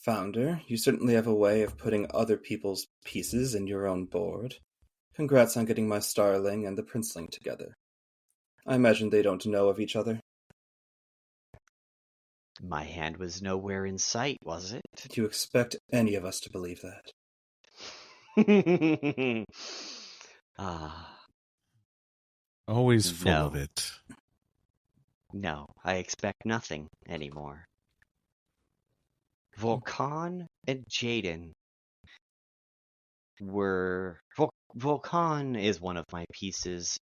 Founder, you certainly have a way of putting other people's pieces in your own board. Congrats on getting my starling and the princeling together. I imagine they don't know of each other. My hand was nowhere in sight, was it? Did you expect any of us to believe that? Always full No. of it. No, I expect nothing anymore. Volkan and Jaden were... Volkan is one of my pieces.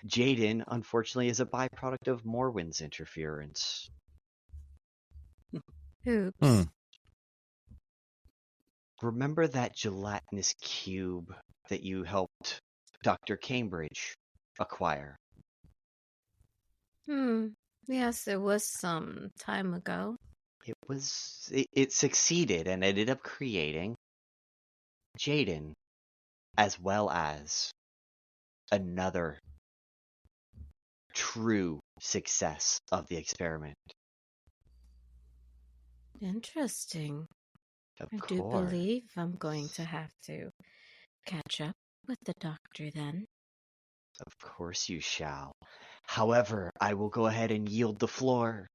Jaden, unfortunately, is a byproduct of Morwen's interference. Oops. Remember that gelatinous cube that you helped Dr. Cambridge acquire? Yes, it was some time ago. It succeeded and ended up creating Jaden, as well as another true success of the experiment. Interesting. Of I course. do believe I'm going to have to catch up with the doctor then. Of course you shall. However, I will go ahead and yield the floor.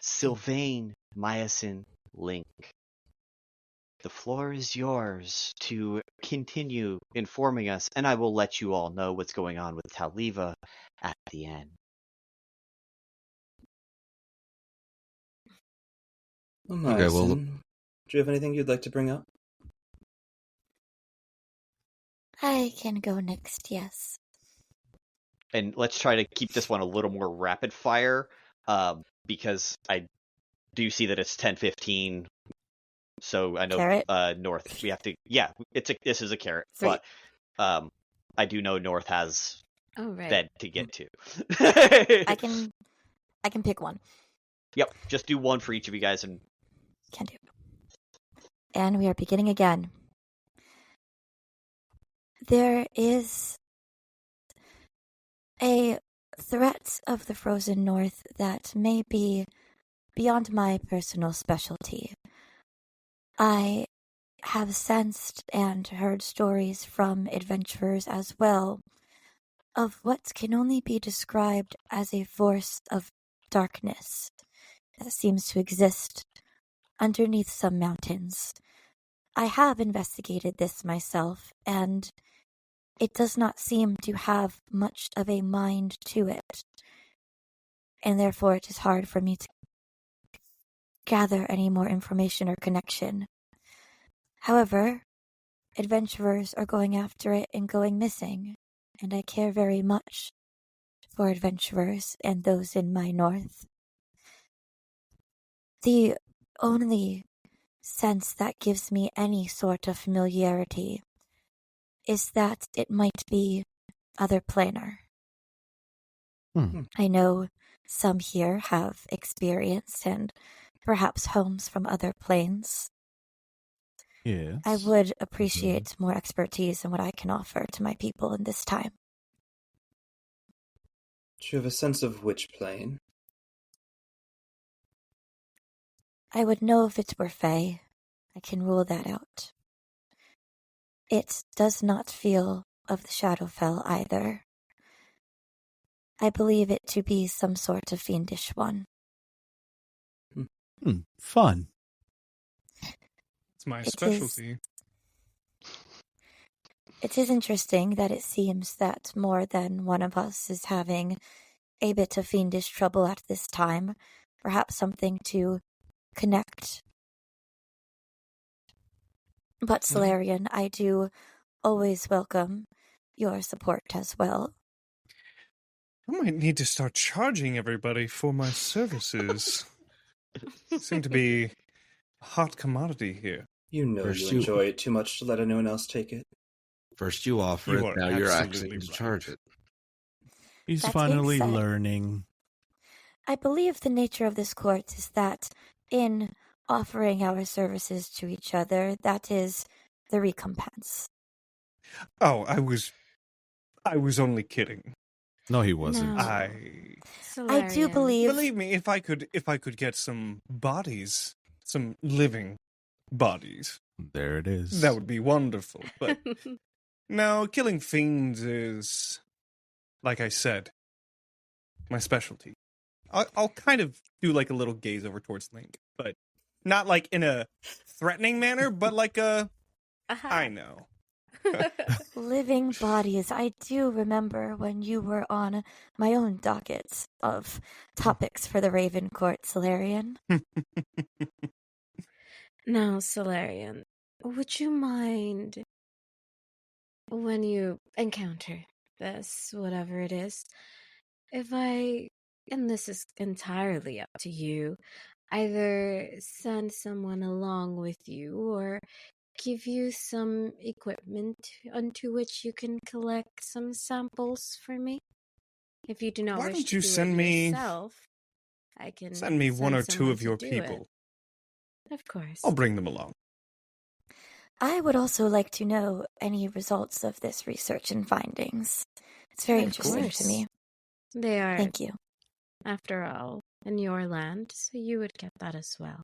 Sylvain, Miasyn, Link. The floor is yours to continue informing us, and I will let you all know what's going on with Taliva at the end. Well, Okay, well, Miasyn, do you have anything you'd like to bring up? I can go next, yes. And let's try to keep this one a little more rapid fire, because I do see that it's 10:15. So I know Carrot? North. We have to. Yeah, this is a carrot, 3. but I do know North has Oh, right. bed to get to. I can pick one. Yep, just do one for each of you guys, and Can do. And we are beginning again. There is a threat of the frozen north that may be beyond my personal specialty. I have sensed and heard stories from adventurers as well of what can only be described as a force of darkness that seems to exist underneath some mountains. I have investigated this myself, and it does not seem to have much of a mind to it, and therefore it is hard for me to gather any more information or connection. However, adventurers are going after it and going missing, and I care very much for adventurers and those in my north. The only sense that gives me any sort of familiarity is that it might be other planar. I know some here have experience and perhaps homes from other planes. Yes. I would appreciate more expertise in what I can offer to my people in this time. Do you have a sense of which plane? I would know if it were Fae. I can rule that out. It does not feel of the Shadowfell either. I believe it to be some sort of fiendish one. Fun. It's my It specialty. It is interesting that it seems that more than one of us is having a bit of fiendish trouble at this time. Perhaps something to connect. But Solarian, I do always welcome your support as well. I might need to start charging everybody for my services. Seem to be a hot commodity here. You know First you you- enjoy it too much to let anyone else take it. First you offer You it, are now you're absolutely asking to right. charge it. He's That being finally said- learning. I believe the nature of this court is that in offering our services to each other, that is the recompense. Oh, I was only kidding. No, he wasn't. No. I do Solarian. believe Believe me, if I could get some bodies, some living bodies, There it is. that would be wonderful. But no, killing fiends is, like I said, my specialty. I'll kind of do like a little gaze over towards Link, but not like in a threatening manner, but like a, I know. living bodies. I do remember when you were on my own docket of topics for the Ravencourt, Solarian. Now, Solarian, would you mind when you encounter this, whatever it is, if I, and this is entirely up to you, either send someone along with you or give you some equipment onto which you can collect some samples for me? If you do not Why wish don't to you do send it me- yourself, I can Send me one or two someone of to your do people. it. Of course. I'll bring them along. I would also like to know any results of this research and findings. It's very Of interesting course. to me. They are, Thank you. after all, in your land, so you would get that as well.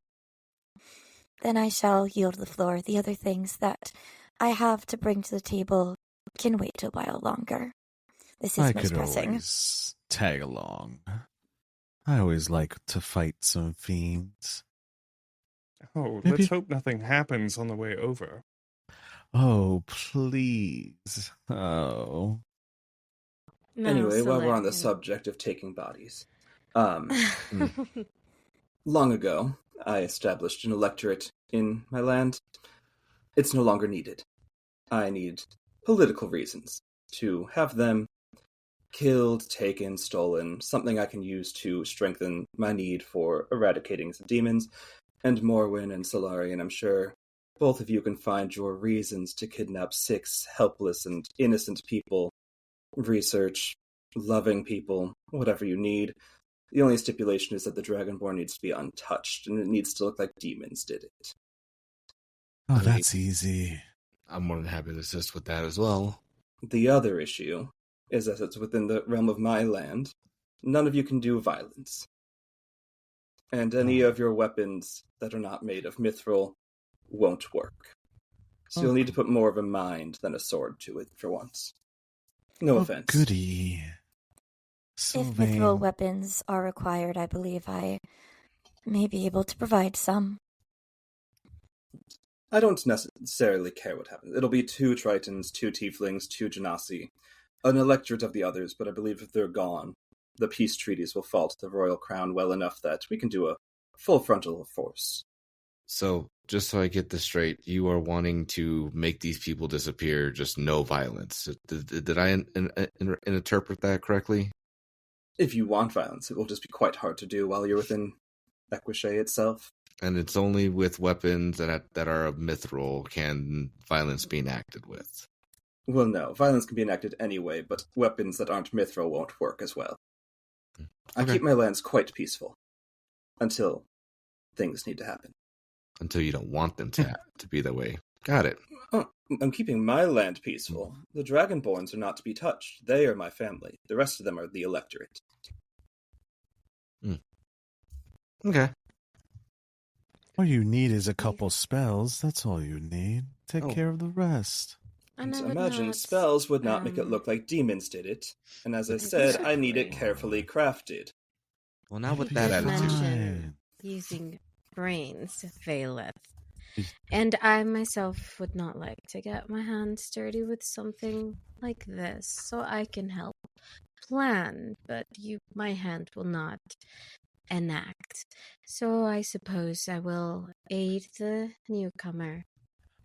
Then I shall yield the floor. The other things that I have to bring to the table can wait a while longer. This is I most could pressing. always tag along. I always like to fight some fiends. Oh, Maybe- let's hope nothing happens on the way over. Oh, please. Oh. No, Anyway, while we're on the Solarian. subject of taking bodies, long ago, I established an electorate in my land. It's no longer needed. I need political reasons to have them killed, taken, stolen, something I can use to strengthen my need for eradicating some demons. And Morwen and Solarian, I'm sure both of you can find your reasons to kidnap 6 helpless and innocent people. Research, loving people, whatever you need. The only stipulation is that the Dragonborn needs to be untouched, and it needs to look like demons did it. Oh, I mean- that's easy. I'm more than happy to assist with that as well. The other issue is that it's within the realm of my land. None of you can do violence. And any of your weapons that are not made of mithril won't work. So you'll need to put more of a mind than a sword to it for once. No Oh, offense. goody. If Sylvain. mithril weapons are required, I believe I may be able to provide some. I don't necessarily care what happens. It'll be 2 Tritons, 2 Tieflings, 2 Genasi, an electorate of the others, but I believe if they're gone, the peace treaties will fall to the royal crown well enough that we can do a full frontal force. So, just so I get this straight, you are wanting to make these people disappear, just no violence. Did I interpret that correctly? If you want violence, it will just be quite hard to do while you're within Equichet itself. And it's only with weapons that are of mithril can violence be enacted with. Well, no, violence can be enacted anyway, but weapons that aren't mithril won't work as well. I Okay. keep my lands quite peaceful. Until things need to happen. Until you don't want them to be that way. Got it. Oh, I'm keeping my land peaceful. The Dragonborns are not to be touched. They are my family. The rest of them are the electorate. Okay. All you need is a couple spells. That's all you need. Take Oh. care of the rest. And I So would imagine not, spells would not make it um, look like demons did it. And as I said, I need it Exactly. carefully crafted. Well, now with It'll that be attitude. mention fine. using brains, Vaelith. And I myself would not like to get my hands dirty with something like this, so I can help plan, but my hand will not enact. So I suppose I will aid the newcomer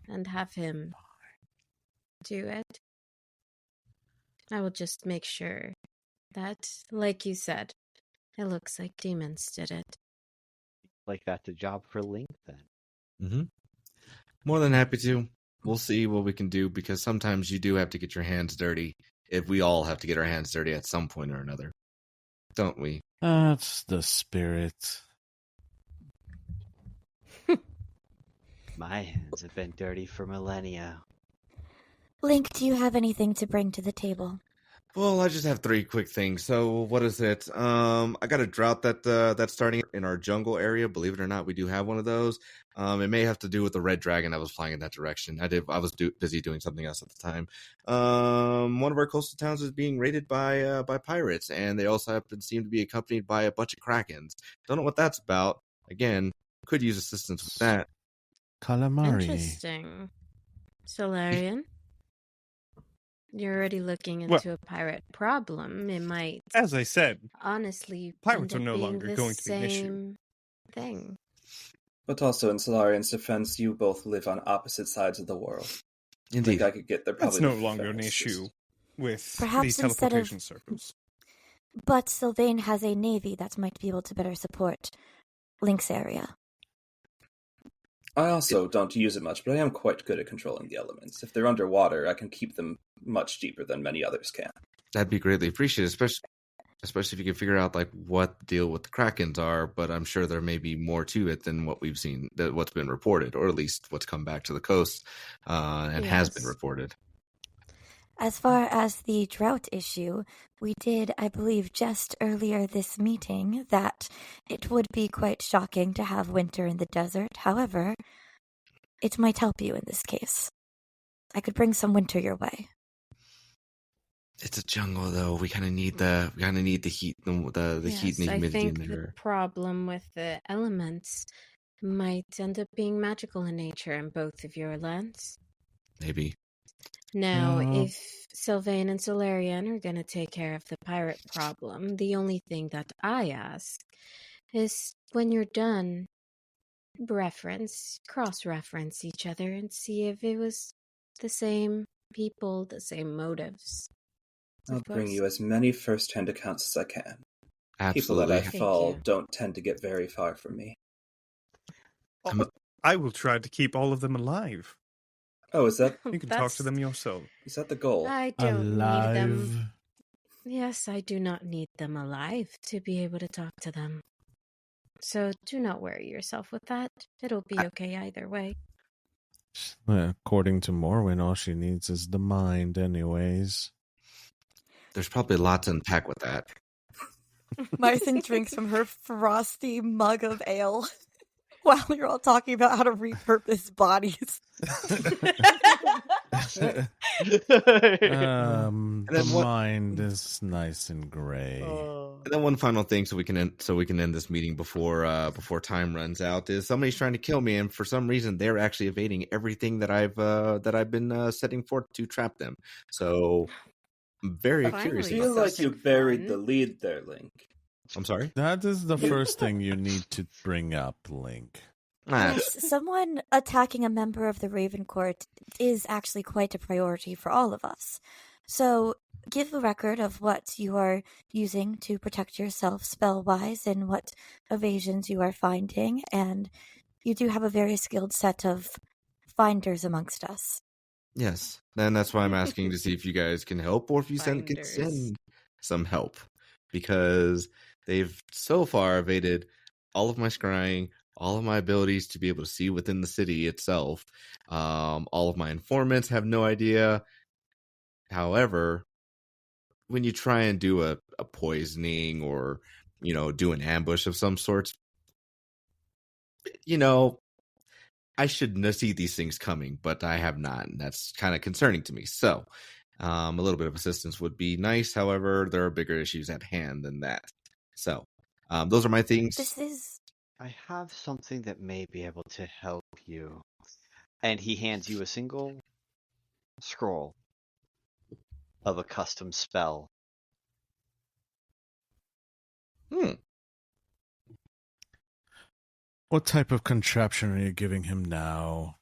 and have him do it. I will just make sure that, like you said, it looks like demons did it. Like that's a job for Link then. Mm-hmm. More than happy to. We'll see what we can do, because sometimes you do have to get your hands dirty. If we all have to get our hands dirty at some point or another, don't we? That's the spirit. My hands have been dirty for millennia. Link, do you have anything to bring to the table? Well, I just have 3 quick things. So, what is it? I got a drought that's starting in our jungle area. Believe it or not, we do have one of those. It may have to do with the red dragon that was flying in that direction. I was busy doing something else at the time. One of our coastal towns is being raided by pirates, and they also seem to be accompanied by a bunch of krakens. Don't know what that's about. Again, could use assistance with that. Calamari. Interesting. Solarian? You're already looking into a pirate problem. It might, As I said, honestly, pirates end are up no being longer the going to be an issue. same thing. But also, in Solarian's defense, you both live on opposite sides of the world. I Indeed. think I could get there probably. That's no longer an fastest. issue with Perhaps the instead of- teleportation circles. But Sylvain has a navy that might be able to better support Link's area. I also don't use it much, but I am quite good at controlling the elements. If they're underwater, I can keep them much deeper than many others can. That'd be greatly appreciated, especially if you can figure out like what the deal with the krakens are. But I'm sure there may be more to it than what we've seen, what's been reported, or at least what's come back to the coast and has been Yes. reported. As far as the drought issue, we did, I believe, just earlier this meeting that it would be quite shocking to have winter in the desert. However, it might help you in this case. I could bring some winter your way. It's a jungle, though. We kind of need the heat, the heat and the Yes, I humidity think in the there. problem with the elements might end up being magical in nature in both of your lands. Maybe. Now, Yeah. if Sylvain and Solarian are going to take care of the pirate problem, the only thing that I ask is when you're done, cross-reference each other and see if it was the same people, the same motives. I'll Of bring course. you as many first-hand accounts as I can. People that Absolutely. I Thank fall you. don't tend to get very far from me. I will try to keep all of them alive. Oh, is that You can talk to them yourself. the goal? I don't need them. Alive. Yes, I do not need them alive to be able to talk to them. So do not worry yourself with that. It'll be okay either way. According to Morwen, all she needs is the mind, anyways. There's probably a lot to unpack with that. Miasyn drinks from her frosty mug of ale while you're all talking about how to repurpose bodies. And then The what- mind is nice and gray. And then one final thing, so we can end this meeting before time runs out, is somebody's trying to kill me, and for some reason they're actually evading everything that I've been setting forth to trap them. So I'm very Finally. curious I about feel that. like you Fun. buried the lead there, Link. I'm sorry. That is the first thing you need to bring up, Link. Yes, someone attacking a member of the Ravencourt is actually quite a priority for all of us. So give a record of what you are using to protect yourself spell-wise and what evasions you are finding, and you do have a very skilled set of finders amongst us. Yes, and that's why I'm asking to see if you guys can help, or if you can Finders. send some help, because they've so far evaded all of my scrying, all of my abilities to be able to see within the city itself. All of my informants have no idea. However, when you try and do a poisoning or, do an ambush of some sorts, I should see these things coming, but I have not, and that's kind of concerning to me. So, a little bit of assistance would be nice. However, there are bigger issues at hand than that. So, those are my things. This is I have something that may be able to help you. And he hands you a single scroll of a custom spell. What type of contraption are you giving him now?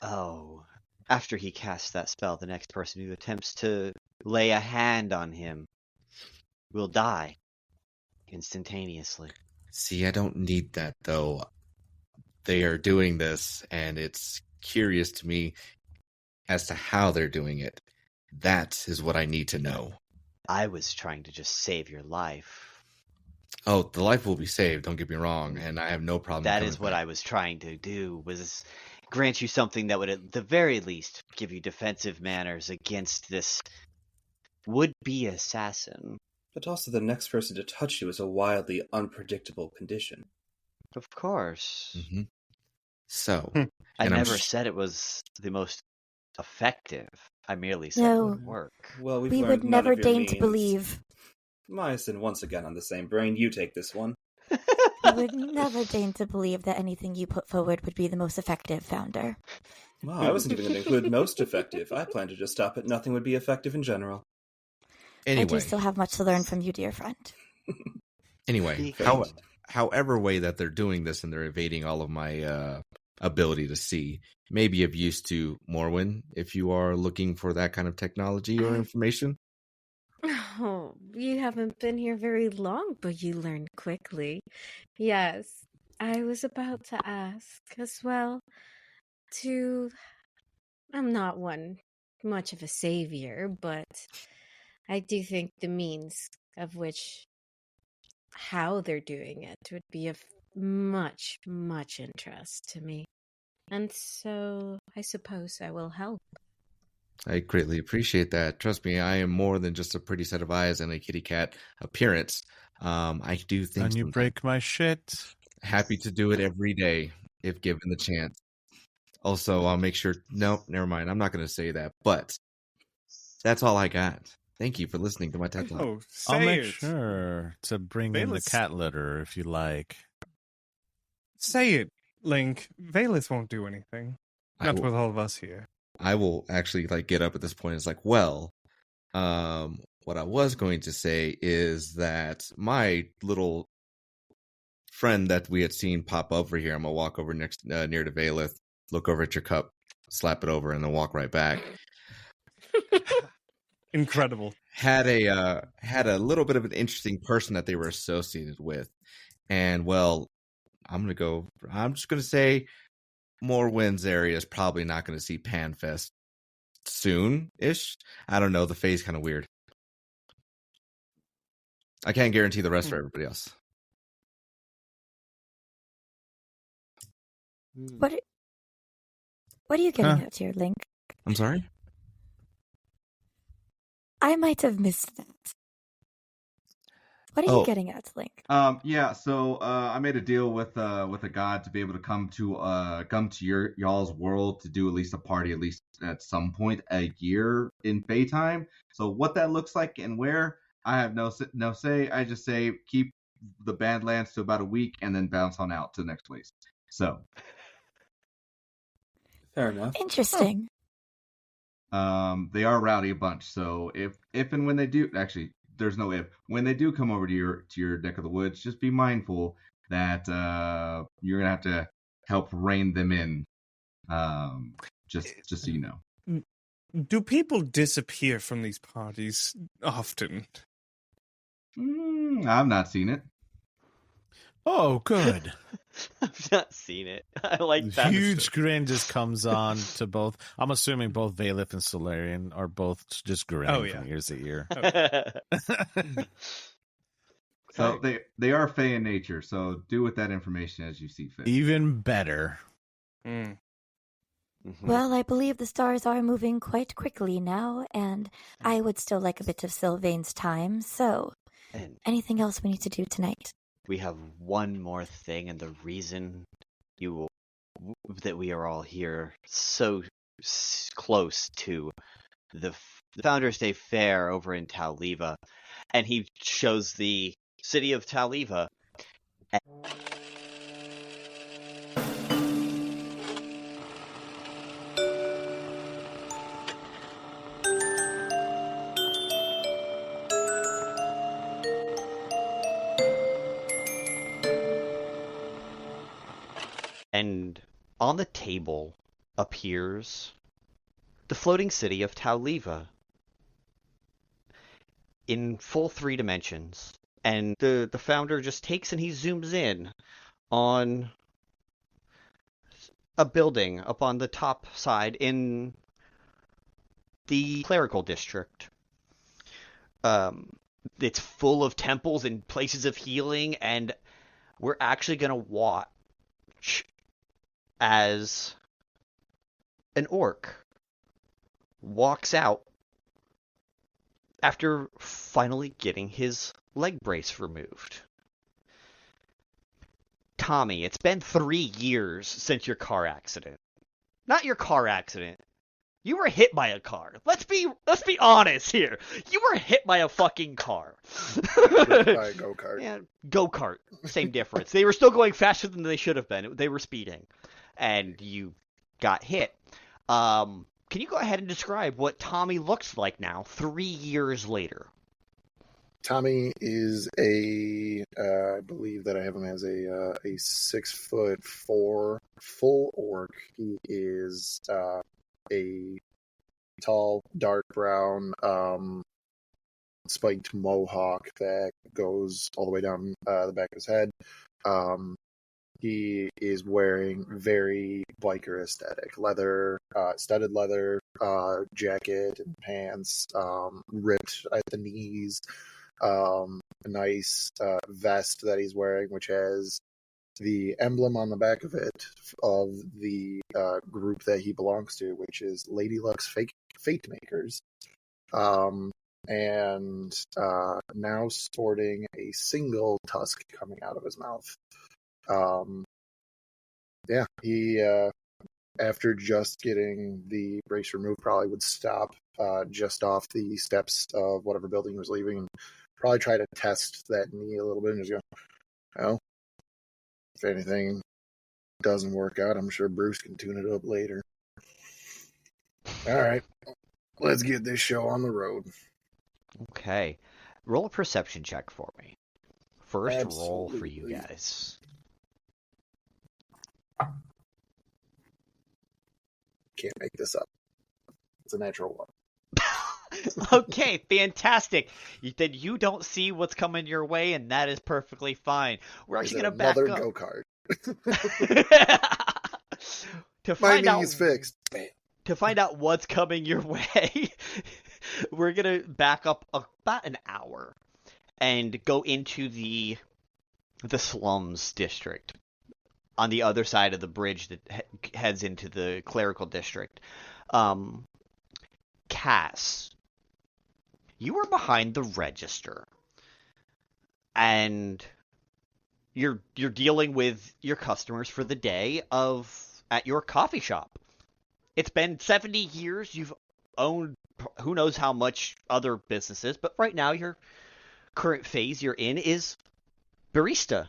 Oh, after he casts that spell, the next person who attempts to lay a hand on him will die instantaneously. See, I don't need that, though. They are doing this, and it's curious to me as to how they're doing it. That is what I need to know. I was trying to just save your life. Oh, the life will be saved, don't get me wrong, and I have no problem That coming is what back. I was trying to do, was grant you something that would at the very least give you defensive manners against this would-be assassin. But also the next person to touch you is a wildly unpredictable condition. Of course. Mhm. So, I and I'm never sh- said it was the most effective. I merely said No. it would work. Well, we've We learned would none never of your deign to means. believe. Miasyn, once again on the same brain, you take this one. We would never deign to believe that anything you put forward would be the most effective, Founder. Well, I wasn't even going to include most effective. I planned to just stop at nothing would be effective in general. I do anyway, still have much to learn from you, dear friend. anyway, however way that they're doing this and they're evading all of my ability to see, may be of use to Morwen if you are looking for that kind of technology or information. Oh, you haven't been here very long, but you learned quickly. Yes, I was about to ask as well. I'm not much of a savior, but I do think the means of which how they're doing it would be of much, much interest to me. And so I suppose I will help. I greatly appreciate that. Trust me, I am more than just a pretty set of eyes and a kitty cat appearance. I do things. And you sometimes. break my shit. Happy to do it every day if given the chance. Also, I'll make sure. No, never mind. I'm not going to say that. But that's all I got. Thank you for listening to my TED Talk. Oh, I'll say make it. sure to bring in the Vaelith. cat litter if you like. Say it, Link. Vaelith won't do anything. Not with all of us here. I will actually get up at this point. It's like, well, what I was going to say is that my little friend that we had seen pop over here, I'm gonna walk over near to Vaelith, look over at your cup, slap it over, and then walk right back. Incredible. Had a little bit of an interesting person that they were associated with, and well, I'm just gonna say Morwen's area is probably not going to see Panfest soon-ish. I don't know. The phase kind of weird. I can't guarantee the rest for everybody else. What are you getting at here, Link? I'm sorry? I might have missed that. What are you getting at, Link? Yeah. So I made a deal with a god to be able to come to y'all's world to do at least a party at least at some point a year in Baytime. So what that looks like and where, I have no say. I just say keep the Badlands to about a week and then bounce on out to the next place. So Fair enough. Interesting. they are rowdy a bunch. So if and when they do, actually, there's no if. When they do come over to your neck of the woods, just be mindful that you're gonna have to help rein them in. Just so you know. Do people disappear from these parties often? I've not seen it. Oh, good. I've not seen it. I like that. Huge grin just comes on to both. I'm assuming both Vaelith and Solarian are both just grinning from ear to ear. So they are fey in nature, so do with that information as you see fit. Even better. Mm. Mm-hmm. Well, I believe the stars are moving quite quickly now, and I would still like a bit of Sylvain's time, so And anything else we need to do tonight? we have one more thing, and the reason that we are all here so close to the Founders Day Fair over in Taliva, and he shows the city of Taliva. And on the table appears the floating city of Tauliva in full 3 dimensions. And the founder just takes and he zooms in on a building up on the top side in the clerical district. It's full of temples and places of healing, and we're actually going to watch as an orc walks out after finally getting his leg brace removed. Tommy, it's been 3 years since your car accident. Not your car accident. You were hit by a car. Let's be honest here. You were hit by a fucking car. By a go-kart. Yeah, go-kart. Same difference. They were still going faster than they should have been. They were speeding. And you got hit. Can you go ahead and describe what Tommy looks like now, 3 years later? Tommy is I believe that I have him as a 6'4" full orc. He is a tall, dark brown, spiked mohawk that goes all the way down the back of his head. He is wearing very biker aesthetic, leather, studded leather jacket and pants, ripped at the knees. A nice vest that he's wearing, which has the emblem on the back of it of the group that he belongs to, which is Lady Luck's Fate Makers. And now sporting a single tusk coming out of his mouth. He after just getting the brace removed, probably would stop just off the steps of whatever building he was leaving and probably try to test that knee a little bit and just go, well, if anything doesn't work out, I'm sure Bruce can tune it up later. All right, let's get this show on the road. Okay. Roll a perception check for me. First Absolutely. roll for you guys. Can't make this up. It's a natural one. Okay, fantastic. Then you don't see what's coming your way, and that is perfectly fine. We're actually going to back another up. go-kart. To My find out knee's fixed. Bam. to find out what's coming your way, we're going to back up about an hour and go into the slums district on the other side of the bridge that heads into the clerical district. Cass, you were behind the register, and you're dealing with your customers for the day at your coffee shop. It's been 70 years. You've owned who knows how much other businesses, but right now your current phase you're in is barista.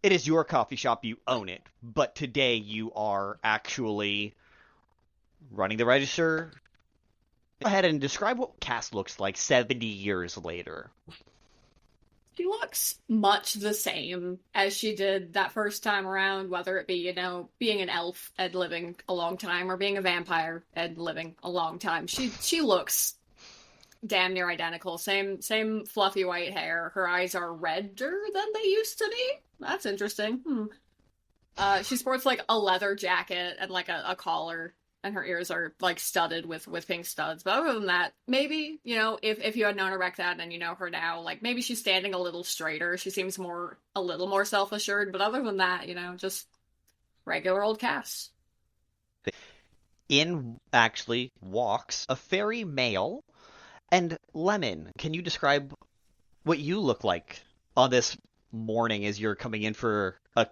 It is your coffee shop. You own it, but today you are actually running the register. Go ahead and describe what Cass looks like 70 years later. She looks much the same as she did that first time around, whether it be, being an elf and living a long time or being a vampire and living a long time. She looks damn near identical. Same fluffy white hair. Her eyes are redder than they used to be. That's interesting. She sports like a leather jacket and like a collar, and her ears are like studded with pink studs. But other than that, maybe, if you had known her back then and you know her now, like maybe she's standing a little straighter. She seems a little more self-assured. But other than that, just regular old Cass. In actually walks a fairy male. And Lemon, can you describe what you look like on this morning as you're coming in for a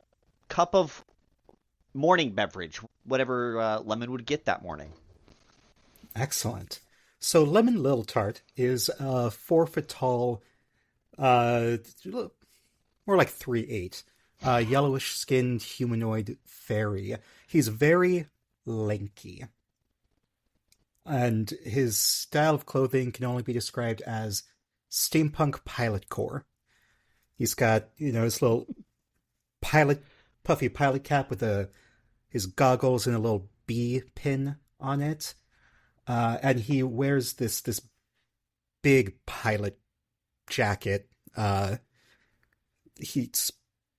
cup of morning beverage, whatever Lemon would get that morning? Excellent. So Lemon Little Tart is a 4-foot tall more like 3'8". Yellowish-skinned humanoid fairy. He's very lanky. And his style of clothing can only be described as steampunk pilot core. He's got, his little puffy pilot cap with his goggles and a little bee pin on it. And he wears this big pilot jacket. He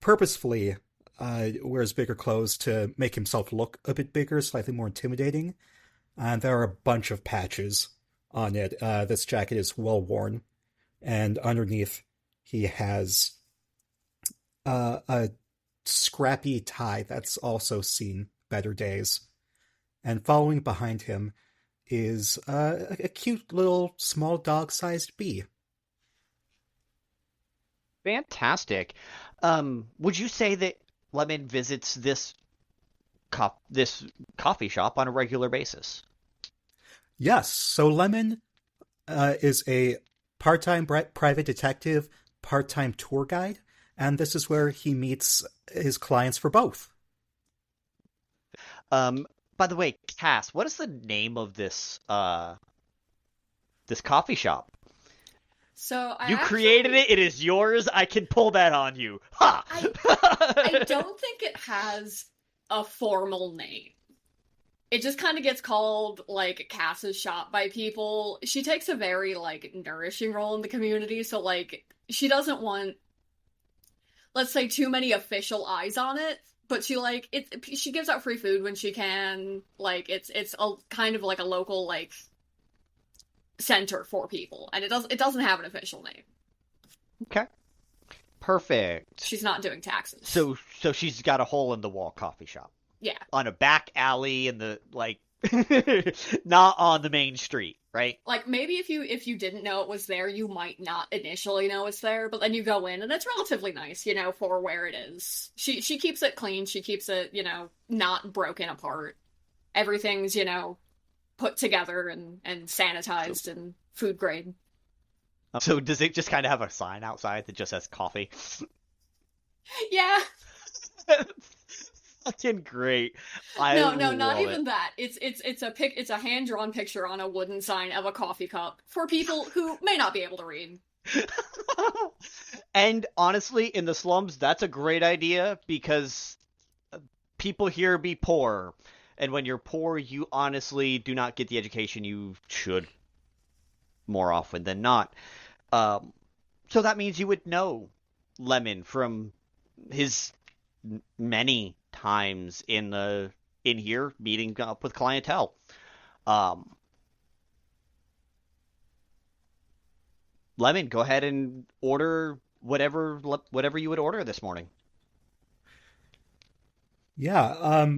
purposefully wears bigger clothes to make himself look a bit bigger, slightly more intimidating. And there are a bunch of patches on it. This jacket is well worn. And underneath, he has a scrappy tie that's also seen better days. And following behind him is a cute little small dog-sized bee. Fantastic. Would you say that Lemon visits this coffee shop on a regular basis? Yes. So Lemon is a part-time private detective, part-time tour guide, and this is where he meets his clients for both. By the way, Cass, what is the name of this coffee shop? So you created it. It is yours. I can pull that on you. Ha! I don't think it has a formal name. It just kind of gets called, like, Cass's shop by people. She takes a very, like, nourishing role in the community, so, like, she doesn't want, let's say, too many official eyes on it, but she gives out free food when she can. Like, it's a kind of like a local, like, center for people, and it doesn't have an official name. Okay. Perfect. She's not doing taxes. So she's got a hole-in-the-wall coffee shop. Yeah. On a back alley in the, like, not on the main street, right? Like, maybe if you didn't know it was there, you might not initially know it's there, but then you go in, and it's relatively nice, for where it is. She keeps it clean, she keeps it, not broken apart. Everything's, put together and sanitized and food grade. So does it just kind of have a sign outside that just says coffee? Yeah. Fucking great. No, not even that. It's a hand-drawn picture on a wooden sign of a coffee cup for people who may not be able to read. And honestly, in the slums, that's a great idea because people here be poor. And when you're poor, you honestly do not get the education you should more often than not. So that means you would know Lemon from his many times in here meeting up with clientele. Lemon, go ahead and order whatever you would order this morning. Yeah,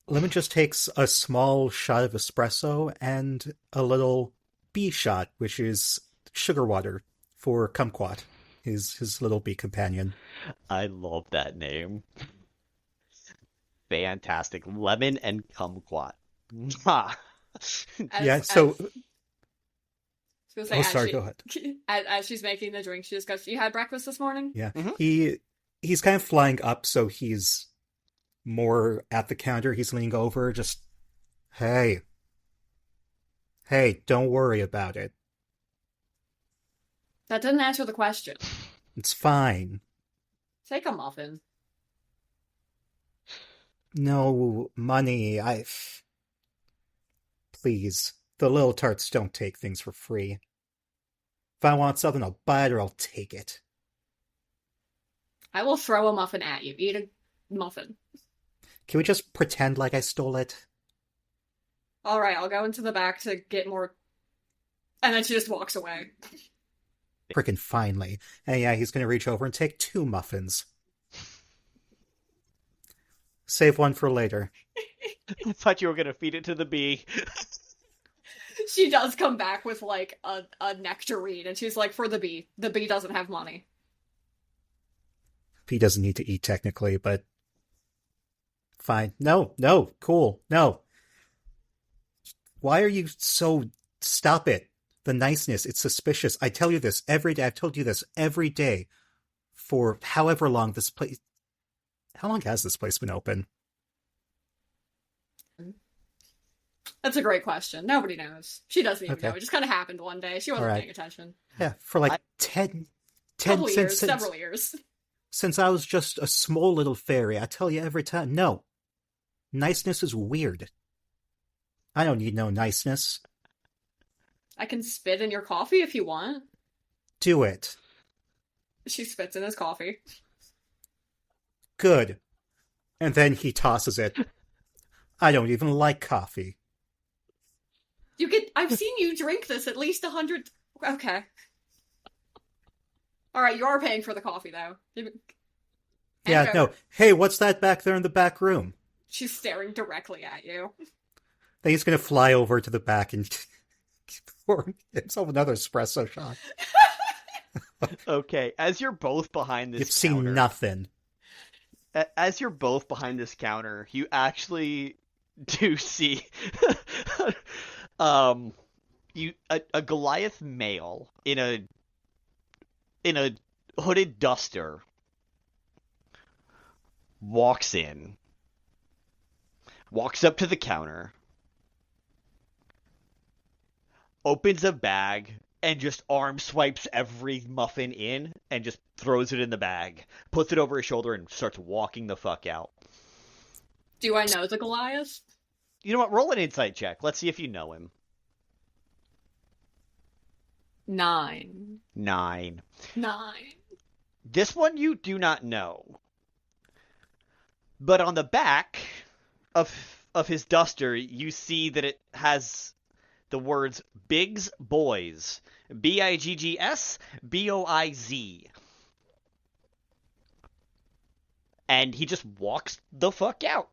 Lemon just takes a small shot of espresso and a little bee shot, which is sugar water for Kumquat, his little bee companion. I love that name. Fantastic. Lemon and Kumquat. Sorry, go ahead. As she's making the drink, she just goes, "You had breakfast this morning?" Yeah. Mm-hmm. He's kind of flying up, so he's more at the counter. He's leaning over, just, hey, don't worry about it. That didn't answer the question. It's fine. Take a muffin. No money. Please, the little tarts don't take things for free. If I want something, I'll buy it or I'll take it. I will throw a muffin at you. Eat a muffin. Can we just pretend like I stole it? Alright, I'll go into the back to get more... And then she just walks away. Frickin' finally. And yeah, he's gonna reach over and take 2 muffins. Save one for later. I thought you were gonna feed it to the bee. She does come back with, like, a nectarine, and she's like, for the bee. The bee doesn't have money. He doesn't need to eat, technically, but... Fine. No, cool, no. Why are you so... Stop it. the niceness, it's suspicious. I tell you this every day. I've told you this every day for however long this place... How long has this place been open? That's a great question. Nobody knows. She doesn't even know. It just kind of happened one day. She wasn't paying attention. Yeah, for like 10 years, several years. Since I was just a small little fairy, I tell you every time, no. Niceness is weird. I don't need no niceness. I can spit in your coffee if you want. Do it. She spits in his coffee. Good. And then he tosses it. I don't even like coffee. I've seen you drink this at least 100... Okay. Alright, you are paying for the coffee, though. Yeah, no. Hey, what's that back there in the back room? She's staring directly at you. Then he's going to fly over to the back and pour himself another espresso shot. Okay, as you're both behind this You've counter... seen nothing. As you're both behind this counter, you actually do see... a Goliath male in a hooded duster walks up to the counter, opens a bag, and just arm swipes every muffin in and just throws it in the bag, puts it over his shoulder, and starts walking the fuck out. Do I know the Goliath? You know what? Roll an insight check. Let's see if you know him. 9. This one you do not know. But on the back of his duster, you see that it has the words Biggs Boys. Biggs Boiz. And he just walks the fuck out.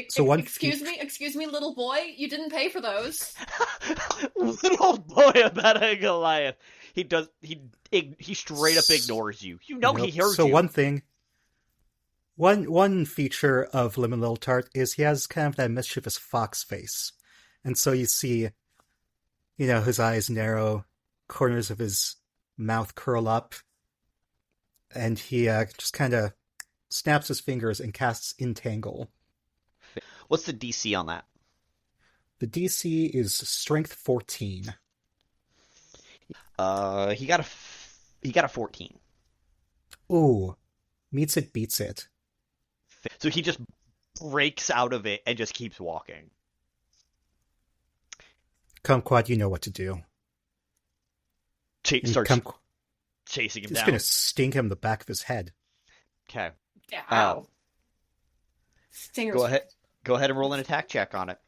So excuse me, little boy. You didn't pay for those. Little boy about a Goliath. He straight up ignores you. You know he hears you. So one thing, one feature of Liminal Tart is he has kind of that mischievous fox face, and so you see, his eyes narrow, corners of his mouth curl up, and he just kind of snaps his fingers and casts Entangle. What's the DC on that? The DC is Strength 14. He got a 14. Ooh, meets it, beats it. So he just breaks out of it and just keeps walking. Kumquat, you know what to do. Starts chasing him down. He's going to stink him in the back of his head. Okay. Ow. Stingers. Go ahead and roll an attack check on it.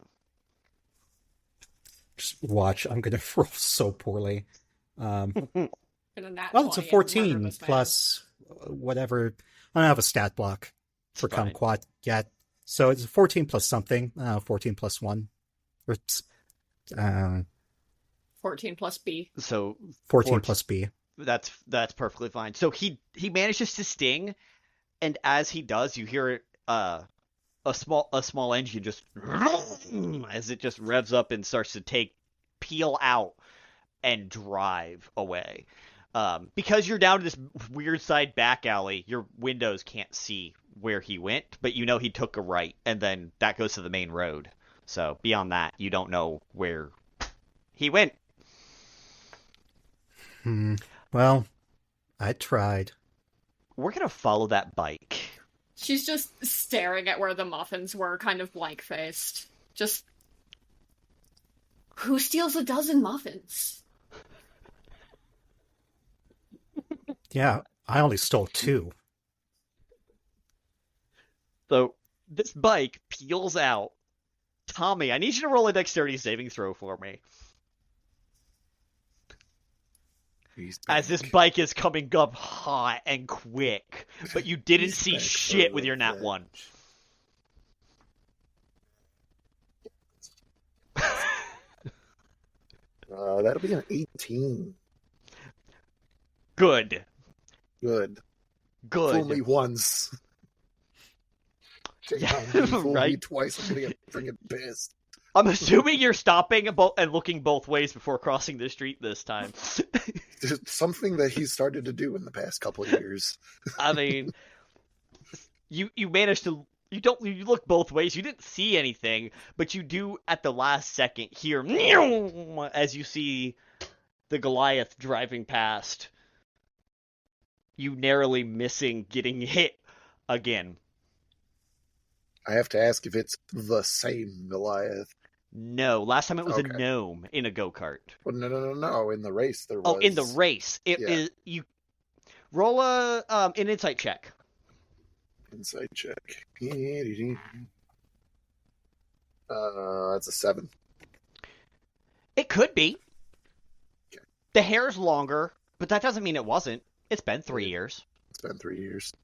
Just watch. I'm going to roll so poorly. Well, it's a 14 plus whatever. I don't have a stat block for Kumquat yet. So it's a 14 plus something. 14 plus 1. 14 plus B. So 14 plus B. That's perfectly fine. So he manages to sting, and as he does, you hear a small engine just as it just revs up and starts to peel out and drive away. Because you're down to this weird side back alley, your windows can't see where he went, but he took a right, and then that goes to the main road. So beyond that, you don't know where he went. Well, I tried. We're going to follow that bike. She's just staring at where the muffins were, kind of blank-faced. Just... Who steals a dozen muffins? Yeah, I only stole 2. So, this bike peels out. Tommy, I need you to roll a dexterity saving throw for me. As this bike is coming up hot and quick, but you didn't see shit with your nat 1. That'll be an 18. Good. Fool me once. Yeah, Fool me right. twice. I'm gonna get freaking pissed. I'm assuming you're stopping and looking both ways before crossing the street this time. It's something that he's started to do in the past couple of years. I mean, you managed to. You look both ways. You didn't see anything, but you do at the last second hear as you see the Goliath driving past. You narrowly missing getting hit again. I have to ask if it's the same Goliath. No, last time it was Okay. a gnome in a go-kart. Well, no. In the race, there was. Oh, in the race, it is you. Roll an insight check. Insight check. That's a 7. It could be. Okay. The hair's longer, but that doesn't mean it wasn't. It's been 3 years. It's been 3 years.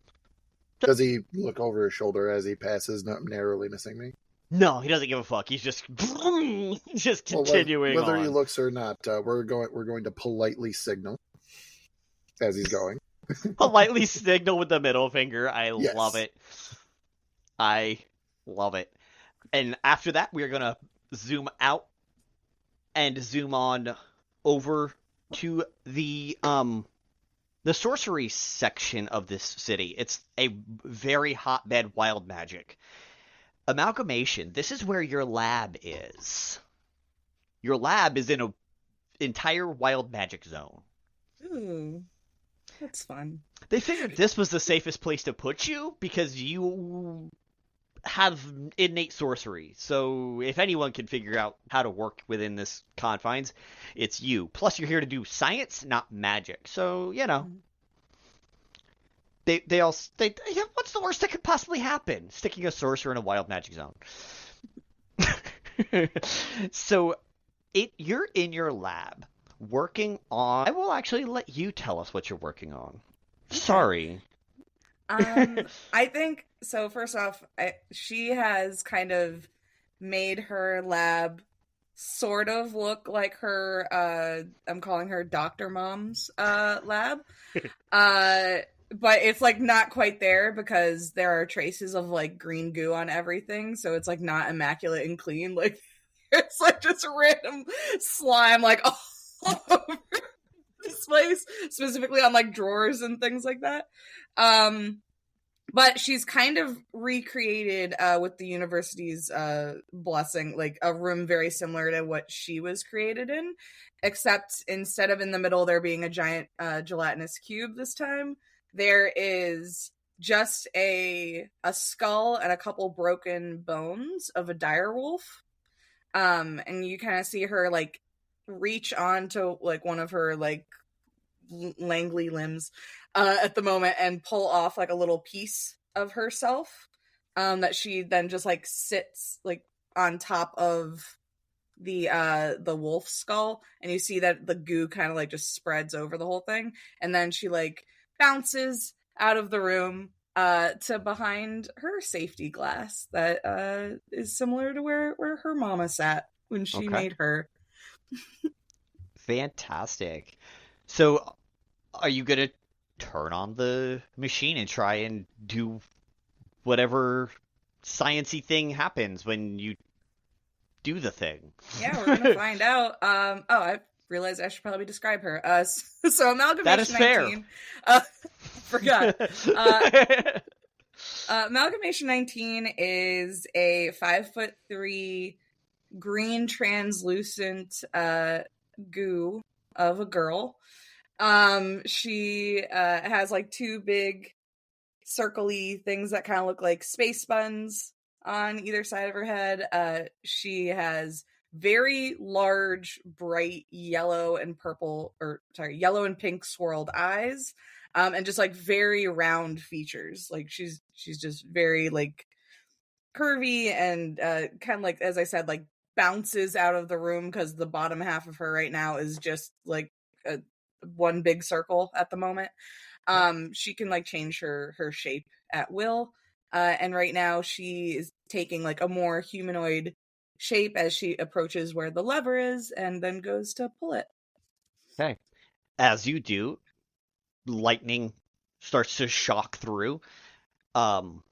Does he look over his shoulder as he passes, not narrowly missing me? No, he doesn't give a fuck. He's just continuing whether on. he looks or not, we're going to politely signal as he's going. Politely signal with the middle finger. Yes. Love it. I love it. And after that, we're going to zoom out and zoom on over to the sorcery section of this city. It's a very hotbed wild magic. Amalgamation, this is where your lab is. Your lab is in an entire wild magic zone. Ooh, that's fun. They figured this was the safest place to put you because you have innate sorcery. So if anyone can figure out how to work within this confines, it's you. Plus you're here to do science, not magic. So, you know. They what's the worst that could possibly happen? Sticking a sorcerer in a wild magic zone. So you're in your lab working on. I will actually let you tell us what you're working on. Sorry. I think so. First off, she has kind of made her lab sort of look like her. I'm calling her Dr. Mom's lab. But it's like not quite there because there are traces of like green goo on everything, so it's like not immaculate and clean. Like it's like just random slime like all over this place, specifically on like drawers and things like that. But she's kind of recreated with the university's blessing, like a room very similar to what she was created in, except instead of in the middle there being a giant gelatinous cube this time, there is just a skull and a couple broken bones of a direwolf. And you kind of see her like reach onto like one of her like langly limbs at the moment and pull off like a little piece of herself that she then just like sits like on top of the wolf skull, and you see that the goo kind of like just spreads over the whole thing, and then she like bounces out of the room to behind her safety glass that is similar to where her mama sat when she made her. Fantastic. So are you gonna turn on the machine and try and do whatever science-y thing happens when you do the thing? Yeah, we're gonna find out. I realized I should probably describe her. So Amalgamation that is 19. Forgot. Amalgamation 19 is a 5'3" green translucent goo of a girl. She has like two big circle-y things that kind of look like space buns on either side of her head. She has very large, bright yellow and pink swirled eyes, and just like very round features. Like she's just very like curvy and kind of like, as I said, like bounces out of the room because the bottom half of her right now is just like one big circle at the moment. She can like change her shape at will, and right now she is taking like a more humanoid shape as she approaches where the lever is and then goes to pull it. Okay. As you do, lightning starts to shock through, and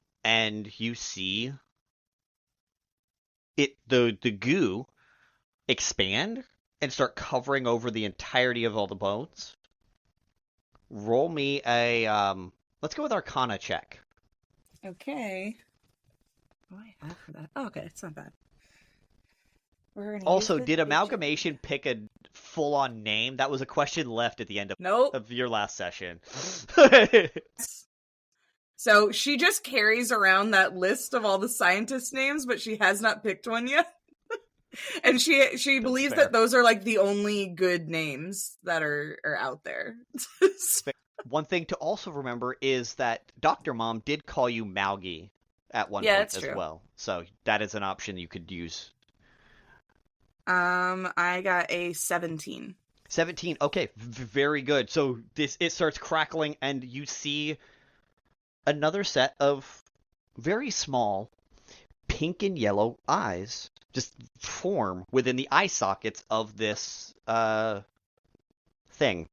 you see the goo expand and start covering over the entirety of all the bones. Roll me a let's go with Arcana check. Okay. What do I have for that? Oh, okay, it's not bad. Also, did Amalgamation pick a full-on name? That was a question left at the end of your last session. So she just carries around that list of all the scientist names, but she has not picked one yet. And she believes that those are like the only good names that are out there. One thing to also remember is that Dr. Mom did call you Malgi at one point as well. So that is an option you could use. I got a 17. 17. Okay, very good. So it starts crackling, and you see another set of very small pink and yellow eyes just form within the eye sockets of this thing.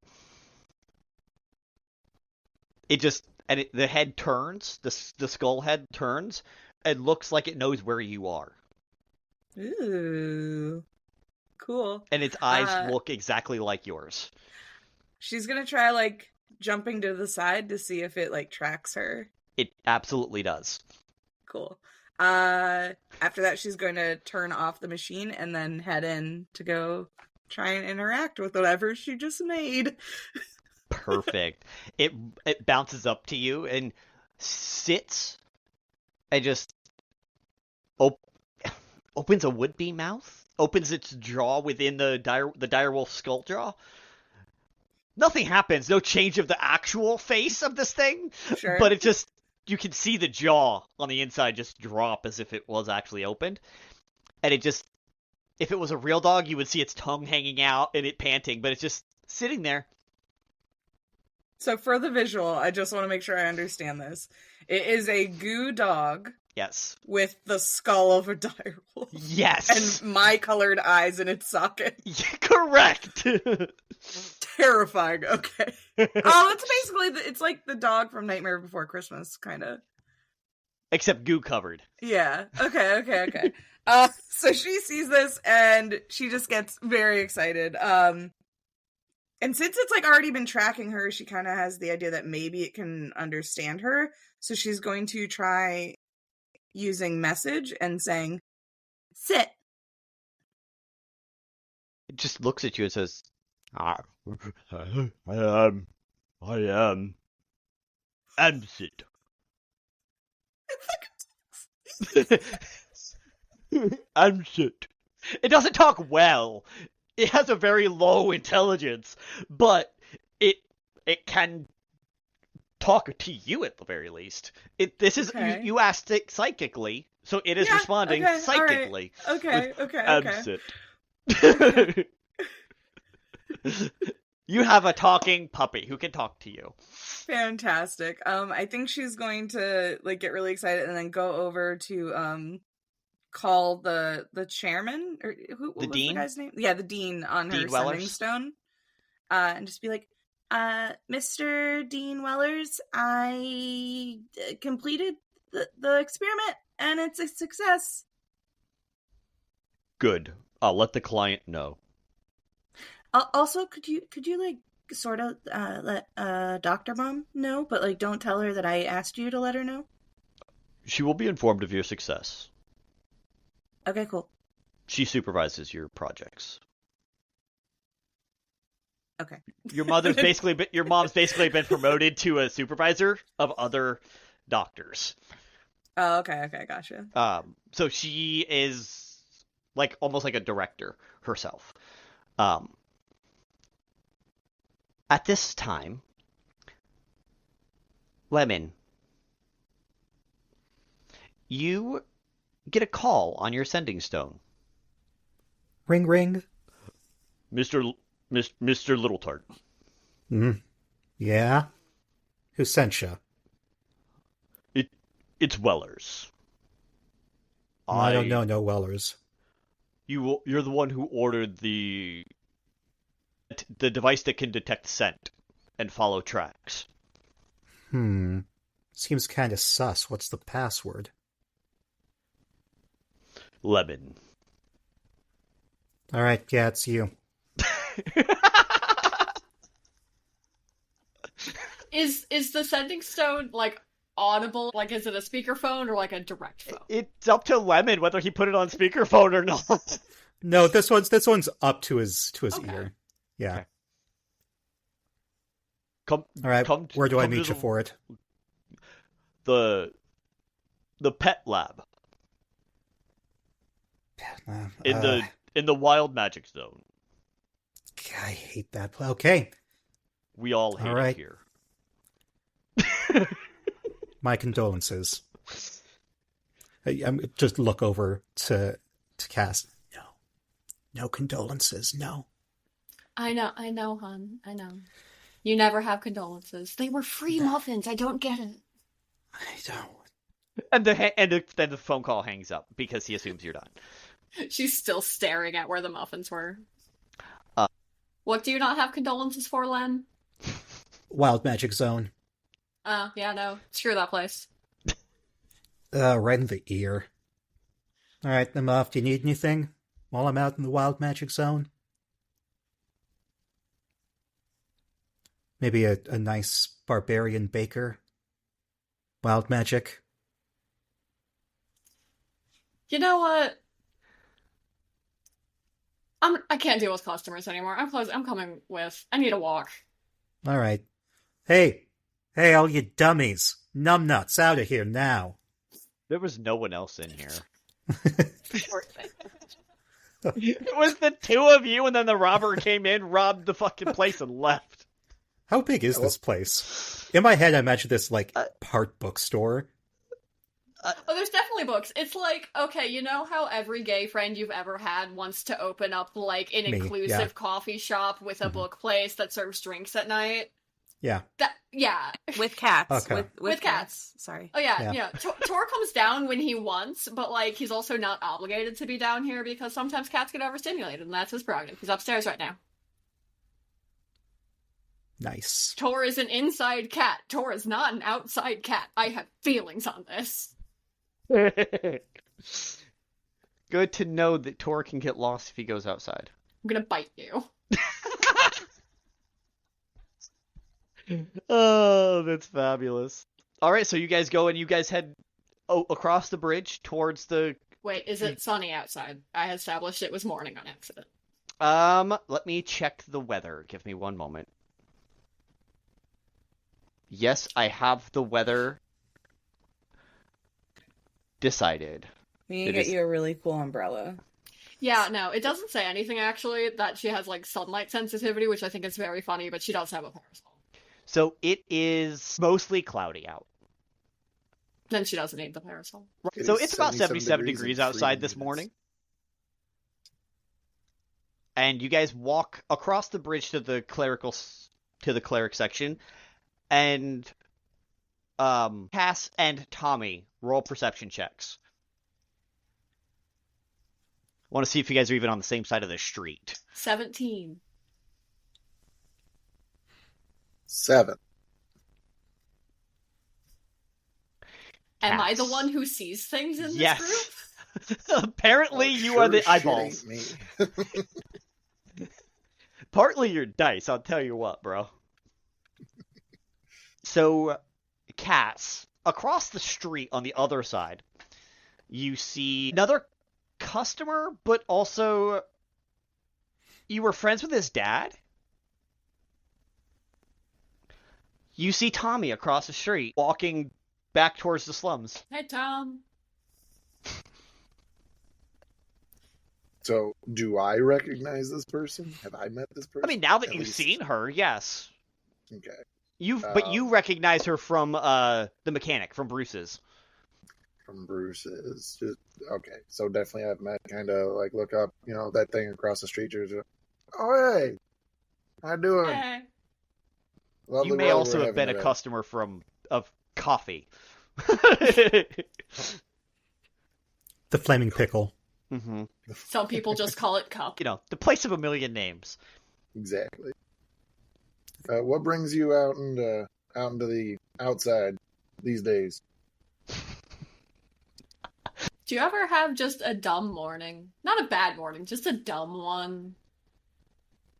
The head turns, the skull head turns, and looks like it knows where you are. Ooh. Cool. And its eyes look exactly like yours. She's gonna try, like, jumping to the side to see if it, like, tracks her. It absolutely does. Cool. After that, she's going to turn off the machine and then head in to go try and interact with whatever she just made. Perfect. It bounces up to you and sits and just opens a would-be mouth, opens its jaw within the direwolf skull jaw. Nothing happens. No change of the actual face of this thing. Sure. But it just, you can see the jaw on the inside just drop as if it was actually opened. And it just, if it was a real dog, you would see its tongue hanging out and it panting, but it's just sitting there. So for the visual, I just want to make sure I understand this. It is a goo dog. Yes. With the skull of a direwolf. Yes. And my colored eyes in its socket. Correct. Terrifying. Okay. Oh, it's basically it's like the dog from Nightmare Before Christmas, kind of. Except goo covered. Yeah. Okay. So she sees this and she just gets very excited. And since it's like already been tracking her, she kind of has the idea that maybe it can understand her. So she's going to try using message and saying, "Sit." It just looks at you and says, I am sit. I'm sit. It doesn't talk well. It has a very low intelligence, but it can talk to you at the very least. This is you asked it psychically, so it is responding psychically. Right. Okay. Sit. You have a talking puppy who can talk to you. Fantastic. I think she's going to like get really excited and then go over to call the chairman or what was dean? The guy's name? Yeah, the dean on Dean her Wellers? sending stone. And just be like, Mr. Dean Wellers, I completed the experiment and it's a success. Good. I'll let the client know. Also, could you like sort of let Dr. Mom know, but like don't tell her that I asked you to let her know? She will be informed of your success. Okay, cool. She supervises your projects. Okay. Your mom's basically been promoted to a supervisor of other doctors. Oh, okay, gotcha. So she is like almost like a director herself. At this time, Lemon, you get a call on your sending stone. Ring, ring. Mr. Little Tart. Yeah? Who sent you? It's Wellers. I don't know no Wellers. You're the one who ordered the device that can detect scent and follow tracks. Seems kind of sus. What's the password? Lemon. All right, yeah, it's you. Is the sending stone like audible? Like, is it a speakerphone or like a direct phone? It's up to Lemon whether he put it on speakerphone or not. No, this one's up to his Okay. ear. Yeah. Okay. Come. All right. Come, Where do I come to meet you for it? The pet lab in the wild magic zone. I hate that. Okay. We all hate right. it here. My condolences. I'm just look over to Cass. No condolences. No. I know, hon. I know. You never have condolences. They were free muffins. I don't get it. I don't. And then the phone call hangs up because he assumes you're done. She's still staring at where the muffins were. What do you not have condolences for, Len? Wild Magic Zone. Yeah, no. Screw that place. Right in the ear. All right, I'm off. Do you need anything while I'm out in the Wild Magic Zone? Maybe a nice barbarian baker? Wild magic? You know what? I can't deal with customers anymore. I'm coming with. I need a walk. All right. Hey, all you dummies. Numbnuts, out of here now. There was no one else in here. It was the two of you, and then the robber came in, robbed the fucking place, and left. How big is this place? In my head, I imagine this, part bookstore. Oh, there's definitely books. It's like, okay, you know how every gay friend you've ever had wants to open up, an inclusive coffee shop with a book place that serves drinks at night? Yeah. Yeah. With cats. Okay. With cats. Sorry. Oh, yeah. Tor comes down when he wants, but, he's also not obligated to be down here because sometimes cats get overstimulated, and that's his prerogative. He's upstairs right now. Nice. Tor is an inside cat. Tor is not an outside cat. I have feelings on this. Good to know that Tor can get lost if he goes outside. I'm gonna bite you. Oh, that's fabulous. Alright, so you guys go and you guys head across the bridge towards the... Wait, is it sunny outside? I established it was morning on accident. Let me check the weather. Give me one moment. Yes, I have the weather decided. We need to get you a really cool umbrella. Yeah, no, it doesn't say anything, actually, that she has, sunlight sensitivity, which I think is very funny, but she does have a parasol. So it is mostly cloudy out. Then she doesn't need the parasol. So it's about 77 degrees outside this morning. And you guys walk across the bridge to the cleric section, and Cass and Tommy roll perception checks. Want to see if you guys are even on the same side of the street. 17. 7. Am I the one who sees things in this group? Apparently you are the eyeballs. Me. Partly your dice, I'll tell you what, bro. So, Cass, across the street on the other side, you see another customer, but also you were friends with his dad? You see Tommy across the street, walking back towards the slums. Hey, Tom. So, do I recognize this person? Have I met this person? I mean, now that At you've least? seen her, yes. Okay. But you recognize her from the mechanic, from Bruce's. From Bruce's. Okay, so definitely I've met, kind of look up, that thing across the street. Oh, hey, how you doing? Hey. Lovely You may weather also we're have been a having customer of coffee. The Flaming Pickle. Mm-hmm. Some people just call it cup. The place of a million names. Exactly. What brings you out into the outside these days? Do you ever have just a dumb morning? Not a bad morning, just a dumb one.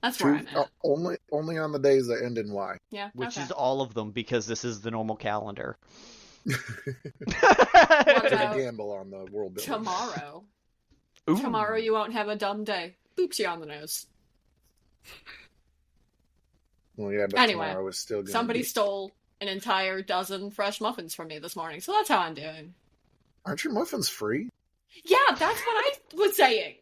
That's where I'm at. Only on the days that end in Y. Yeah, Which okay. is all of them, because this is the normal calendar. What Take a about gamble on the world building. tomorrow? Ooh. Tomorrow you won't have a dumb day. Boops you on the nose. Well, yeah, but Anyway, tomorrow is still going somebody stole an entire dozen fresh muffins from me this morning, so that's how I'm doing. Aren't your muffins free? Yeah, that's what I was saying.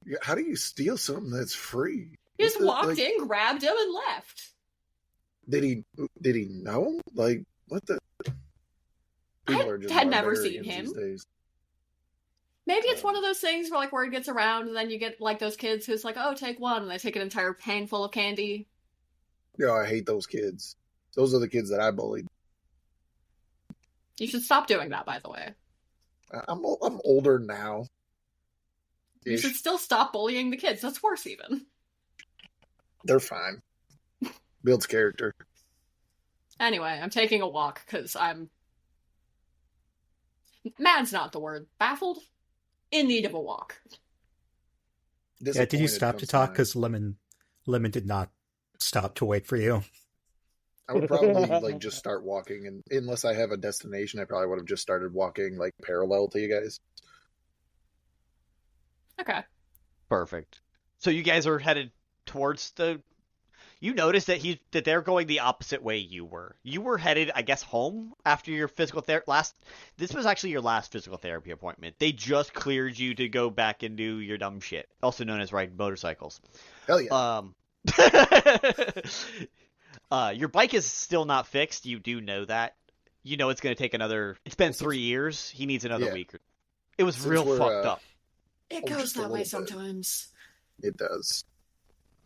Yeah, how do you steal something that's free? He just What the- walked in, grabbed him, and left. Did he know? Like, what the? People are just had never seen barbarians him. these days. Maybe it's one of those things where, like, word gets around, and then you get, like, those kids who's like, oh, take one, and they take an entire pan full of candy. Yeah, I hate those kids. Those are the kids that I bullied. You should stop doing that, by the way. I'm older now. You should still stop bullying the kids. That's worse, even. They're fine. Builds character. Anyway, I'm taking a walk, because I'm... Mad's not the word. Baffled? In need of a walk. Yeah, did you stop to talk? Because Lemon did not stop to wait for you. I would probably just start walking, and unless I have a destination, I probably would have just started walking parallel to you guys. Okay. Perfect. So you guys are headed towards the... You noticed that they're going the opposite way you were. You were headed, I guess, home after your physical therapy. This was actually your last physical therapy appointment. They just cleared you to go back and do your dumb shit, also known as riding motorcycles. Hell yeah. Your bike is still not fixed. You do know that. You know it's going to take another... It's been 3 years. He needs another week. It was real fucked up. It goes that way sometimes. It does.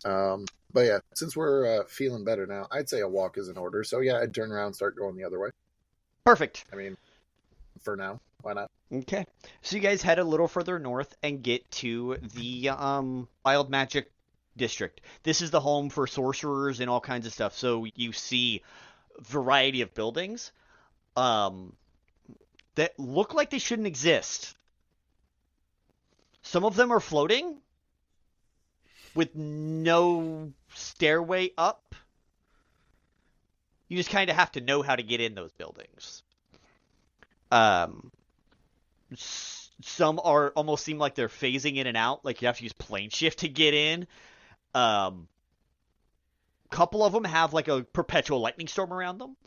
But yeah, since we're feeling better now, I'd say a walk is in order. So yeah, I'd turn around and start going the other way. Perfect. I mean, for now, why not? Okay. So you guys head a little further north and get to the Wild Magic District. This is the home for sorcerers and all kinds of stuff. So you see a variety of buildings that look like they shouldn't exist. Some of them are floating with no stairway up. You just kind of have to know how to get in those buildings. Some are almost seem like they're phasing in and out, like you have to use plane shift to get in. Couple of them have like a perpetual lightning storm around them.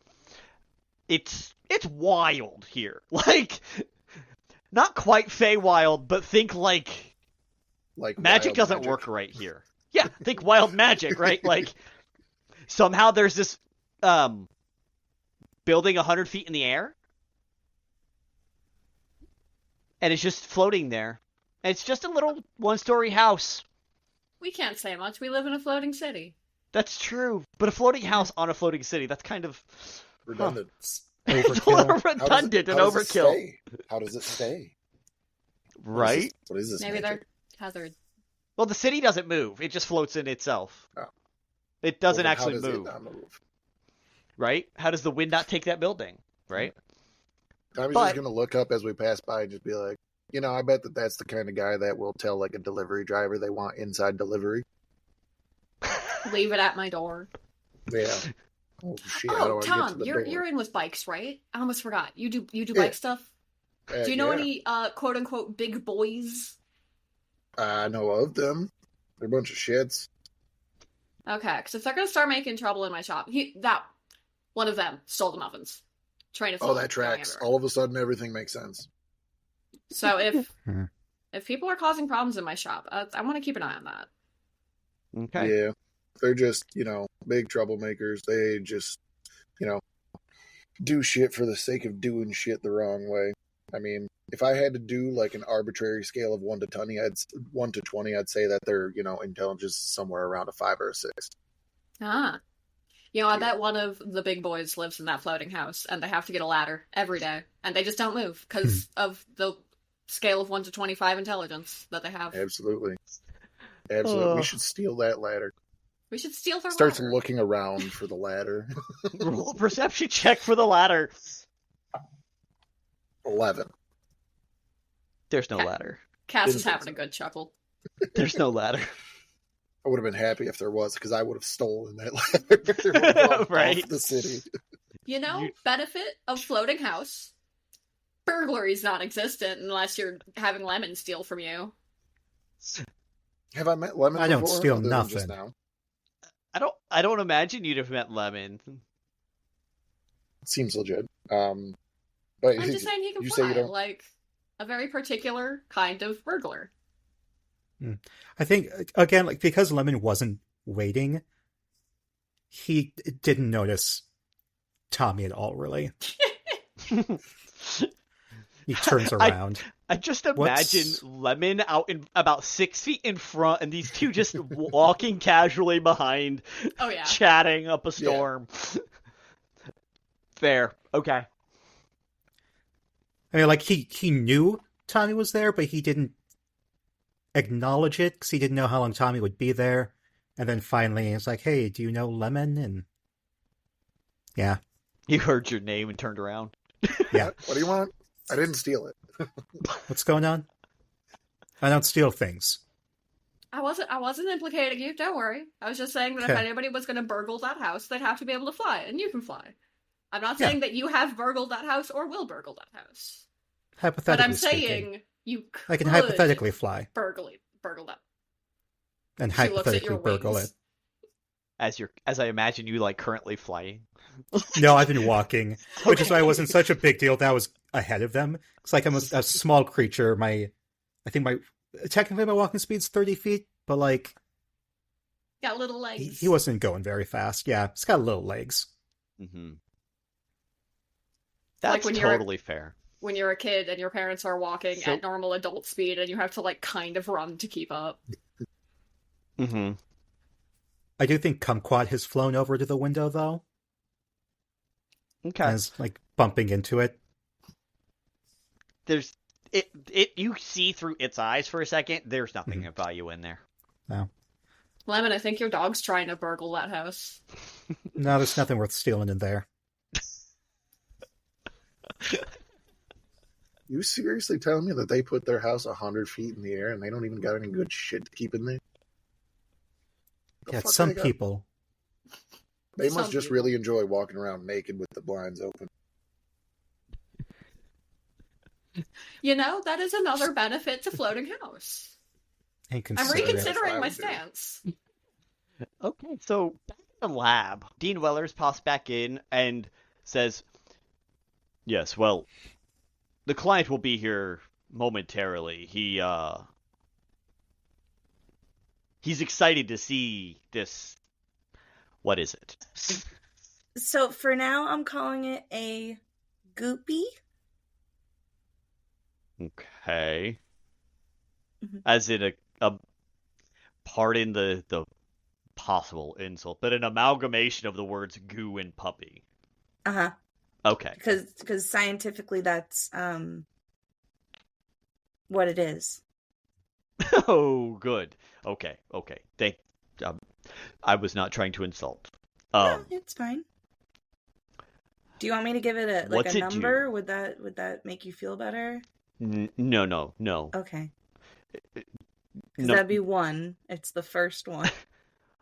It's wild here. Like, not quite Feywild, but think like magic doesn't work right here. Yeah, think wild magic, right? Like, somehow there's this building 100 feet in the air, and it's just floating there. And it's just a little one-story house. We can't say much. We live in a floating city. That's true. But a floating house on a floating city, that's kind of... redundant. It's a little redundant and overkill. How does it stay? Right? What is this? Maybe they're tethered. Well, the city doesn't move. It just floats in itself. Oh. It doesn't Well, actually how does move. It not move. Right? How does the wind not take that building? Right? I'm just going to look up as we pass by and just be like, I bet that's the kind of guy that will tell a delivery driver they want inside delivery. Leave it at my door. Yeah. Oh shit! Oh, Tom, you're in with bikes, right? I almost forgot. You do bike stuff. Do you know any quote unquote big boys? I know of them. They're a bunch of shits. Okay, because if they're gonna start making trouble in my shop, one of them stole the muffins. Trying to. Oh, that tracks. All of a sudden, everything makes sense. So if people are causing problems in my shop, I want to keep an eye on that. Okay. Yeah. They're just, big troublemakers. They just, do shit for the sake of doing shit the wrong way. I mean, if I had to do like an arbitrary scale of 1 to 20, I'd say that their, intelligence is somewhere around a 5 or a 6. Ah. I bet one of the big boys lives in that floating house, and they have to get a ladder every day, and they just don't move because of the scale of 1 to 25 intelligence that they have. Absolutely. We should steal that ladder. We should steal their Starts ladder. looking around for the ladder. Roll a perception check for the ladder. 11. There's no ladder. Cass is Didn't think having so. a good chuckle. There's no ladder. I would have been happy if there was, because I would have stolen that ladder Right. off the city. You know, benefit of floating house. Burglary's non-existent unless you're having Lemon steal from you. Have I met Lemon? I don't before, steal other than just nothing. now? I don't imagine you'd have met Lemon. Seems legit. But I'm just saying he can you fly, say you don't. like a very particular kind of burglar. I think, again, like because Lemon wasn't waiting, he didn't notice Tommy at all, really. He turns around. I just imagine Lemon out in about 6 feet in front, and these two just walking casually behind, Oh yeah. chatting up a storm. Fair. Okay. I mean, like, he knew Tommy was there, but he didn't acknowledge it, because he didn't know how long Tommy would be there. And then finally, it's like, hey, do you know Lemon? And yeah. You heard your name and turned around. Yeah. What do you want? I didn't steal it. What's going on? I don't steal things. I wasn't implicating you, don't worry. I was just saying that if Okay. anybody was gonna burgle that house, they'd have to be able to fly, and you can fly. I'm not Yeah. saying that you have burgled that house or will burgle that house. Hypothetically But I'm speaking, saying you could I can hypothetically fly burgle that. and She looks at your hypothetically burgle wings. it. As I imagine you like currently flying. No, I've been walking, which is why it wasn't such a big deal that I was ahead of them. It's like I'm a small creature. Technically my walking speed's 30 feet, but like Got little legs. he wasn't going very fast. Yeah, he's got little legs. Mm-hmm. Like That's when you're- totally fair. When you're a kid and your parents are walking So- at normal adult speed and you have to like kind of run to keep up. Mm-hmm. I do think Kumquat has flown over to the window though, Okay. and is like bumping into it. There's you see through its eyes for a second. There's nothing of value in there. No, Lemon, I think your dog's trying to burgle that house. no, there's nothing worth stealing in there. You seriously telling me that they put their house 100 feet in the air and they don't even got any good shit to keep in there? The Yeah, fuck some they got? people. They Some must just people. really enjoy walking around naked with the blinds open. You know, that is another benefit to floating house. I'm Inconsiderate. reconsidering my I would do. stance. Okay, so back in the lab, Dean Wellers pops back in and says, "Yes, well, the client will be here momentarily. He's excited to see this. What is it?" So for now, I'm calling it a goopy. Okay. Mhm. As in a pardon the possible insult, but an amalgamation of the words goo and puppy. Uh-huh. Okay. Because scientifically that's what it is. Oh, good. Okay. I was not trying to insult. No, it's fine. Do you want me to give it a What's it do? number? Would that make you feel better? No. Okay. Because No. that'd be 1. It's the first one.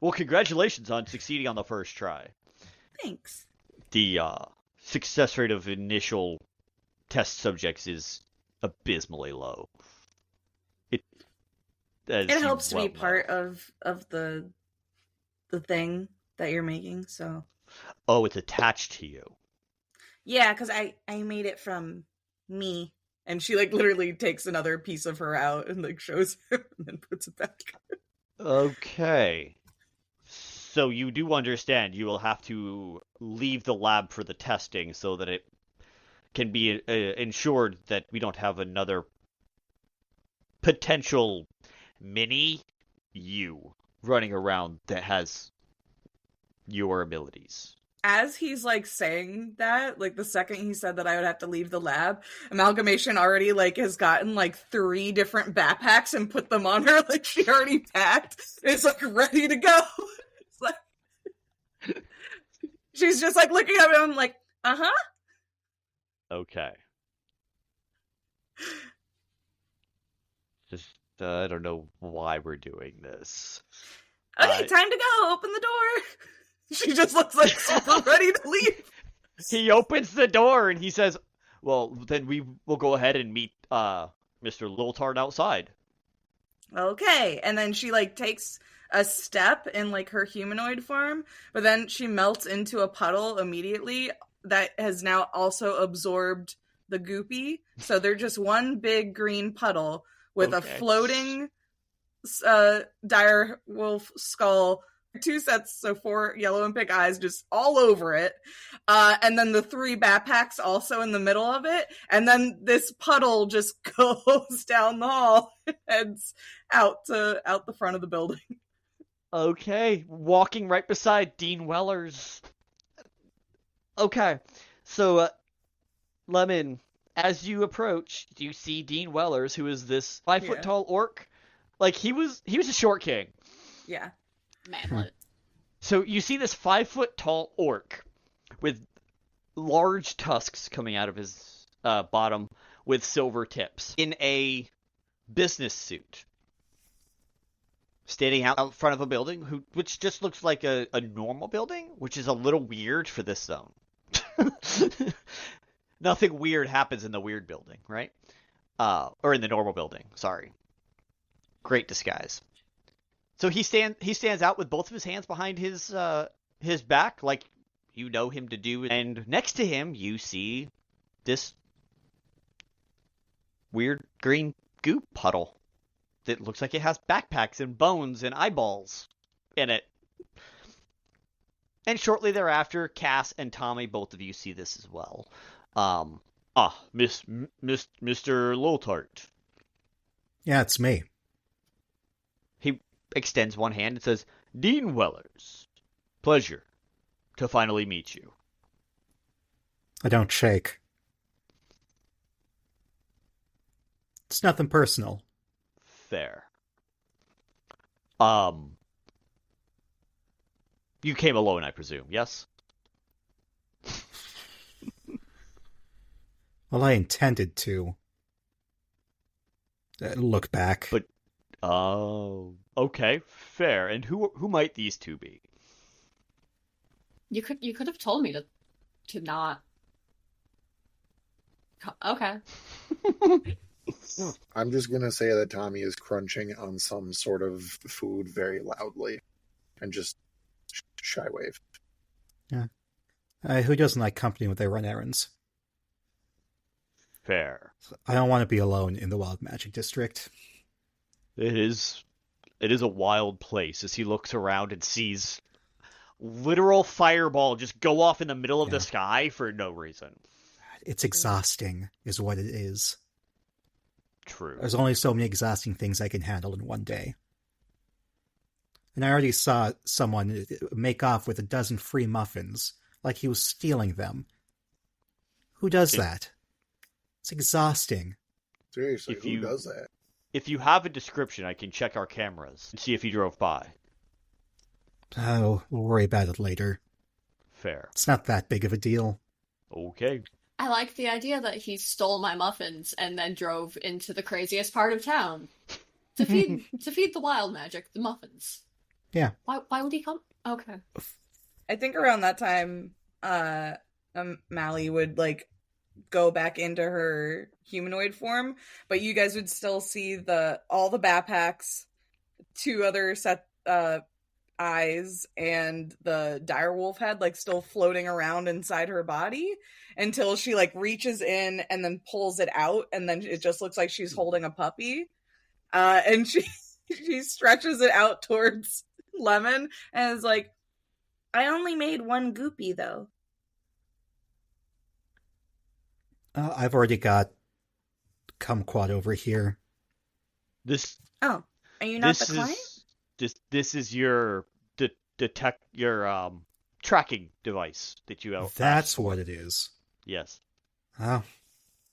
Well, congratulations on succeeding on the first try. Thanks. The success rate of initial test subjects is abysmally low. It helps to be part of the thing that you're making, so Oh, it's attached to you. yeah, because I made it from me, and she like literally takes another piece of her out and like shows her and then puts it back. Okay. So you do understand you will have to leave the lab for the testing so that it can be ensured that we don't have another potential mini you running around that has your abilities. As he's like saying that, like the second he said that I would have to leave the lab, Amalgamation already like has gotten like 3 different backpacks and put them on her. Like she already packed. It's like ready to go. It's like she's just like looking at me. I'm like, Okay. I don't know why we're doing this. Okay, time to go. Open the door. She just looks like super ready to leave. He opens the door and he says, well, then we will go ahead and meet Mr. Little Tart outside. Okay, and then she like takes a step in like her humanoid form, but then she melts into a puddle immediately that has now also absorbed the goopy. So they're just one big green puddle with a floating dire wolf skull, 2 sets, so 4 yellow and pink eyes just all over it, and then the 3 backpacks also in the middle of it, and then this puddle just goes down the hall and heads out the front of the building. Okay, walking right beside Dean Wellers. Okay, so Lemon, as you approach, you see Dean Wellers, who is this 5-foot tall orc. Like he was a short king. Yeah. Manlet. So you see this 5-foot tall orc with large tusks coming out of his bottom with silver tips in a business suit, standing out front of a building which just looks like a normal building, which is a little weird for this zone. Nothing weird happens in the weird building, right? Or in the normal building, sorry. Great disguise. So he stands out with both of his hands behind his back, like you know him to do. And next to him, you see this weird green goop puddle that looks like it has backpacks and bones and eyeballs in it. And shortly thereafter, Cass and Tommy, both of you see this as well. Mr. Lotart. Yeah, it's me. He extends one hand and says, Dean Wellers, pleasure to finally meet you. I don't shake. It's nothing personal. Fair. You came alone, I presume, yes? Well, I intended to. Look back. But, okay, fair. And who might these two be? You could have told me to not. Okay. I'm just gonna say that Tommy is crunching on some sort of food very loudly, and just shy wave. Yeah. Who doesn't like company when they run errands? Fair. I don't want to be alone in the Wild Magic District. It is a wild place as he looks around and sees literal fireball just go off in the middle of the sky for no reason. It's exhausting, is what it is. True. There's only so many exhausting things I can handle in one day. And I already saw someone make off with 12 free muffins, like he was stealing them. Who does that? It's exhausting. Seriously, who does that? If you have a description, I can check our cameras and see if he drove by. Oh, we'll worry about it later. Fair. It's not that big of a deal. Okay. I like the idea that he stole my muffins and then drove into the craziest part of town to feed the wild magic, the muffins. Yeah. Why would he come? Okay. I think around that time, Mally would like go back into her humanoid form, but you guys would still see all the backpacks, 2 other set eyes, and the direwolf head like still floating around inside her body until she like reaches in and then pulls it out, and then it just looks like she's holding a puppy, and she stretches it out towards Lemon and is like, I only made 1 goopy though. I've already got kumquat over here. Are you not the client? This is your your tracking device that you have. That's what it is. Yes. Oh.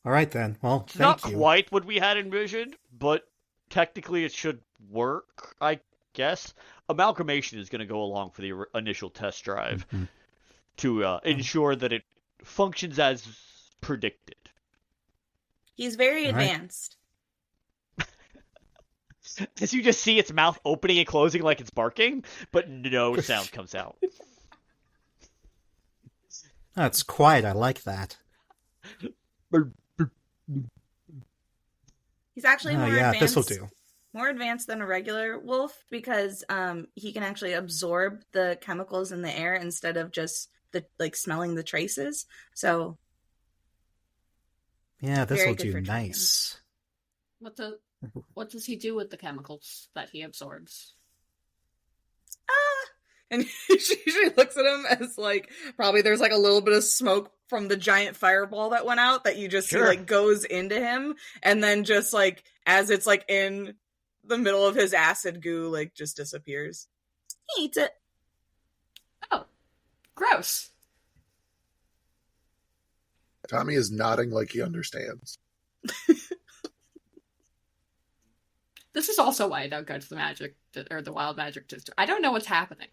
All right then. Well, it's thank not you. Quite what we had envisioned, but technically it should work, I guess. Amalgamation is going to go along for the initial test drive to ensure that it functions as predicted. He's very advanced. As you just see its mouth opening and closing like it's barking, but no sound comes out. That's quiet. I like that. He's actually more advanced. This'll do. More advanced than a regular wolf because he can actually absorb the chemicals in the air instead of just smelling the traces. So yeah, this'll do nice. What does he do with the chemicals that he absorbs? And she looks at him as probably there's a little bit of smoke from the giant fireball that went out that you just see goes into him, and then just as it's in the middle of his acid goo, just disappears. He eats it. Oh, gross. Tommy is nodding like he understands. This is also why I don't go to the magic or the wild magic district. I don't know what's happening.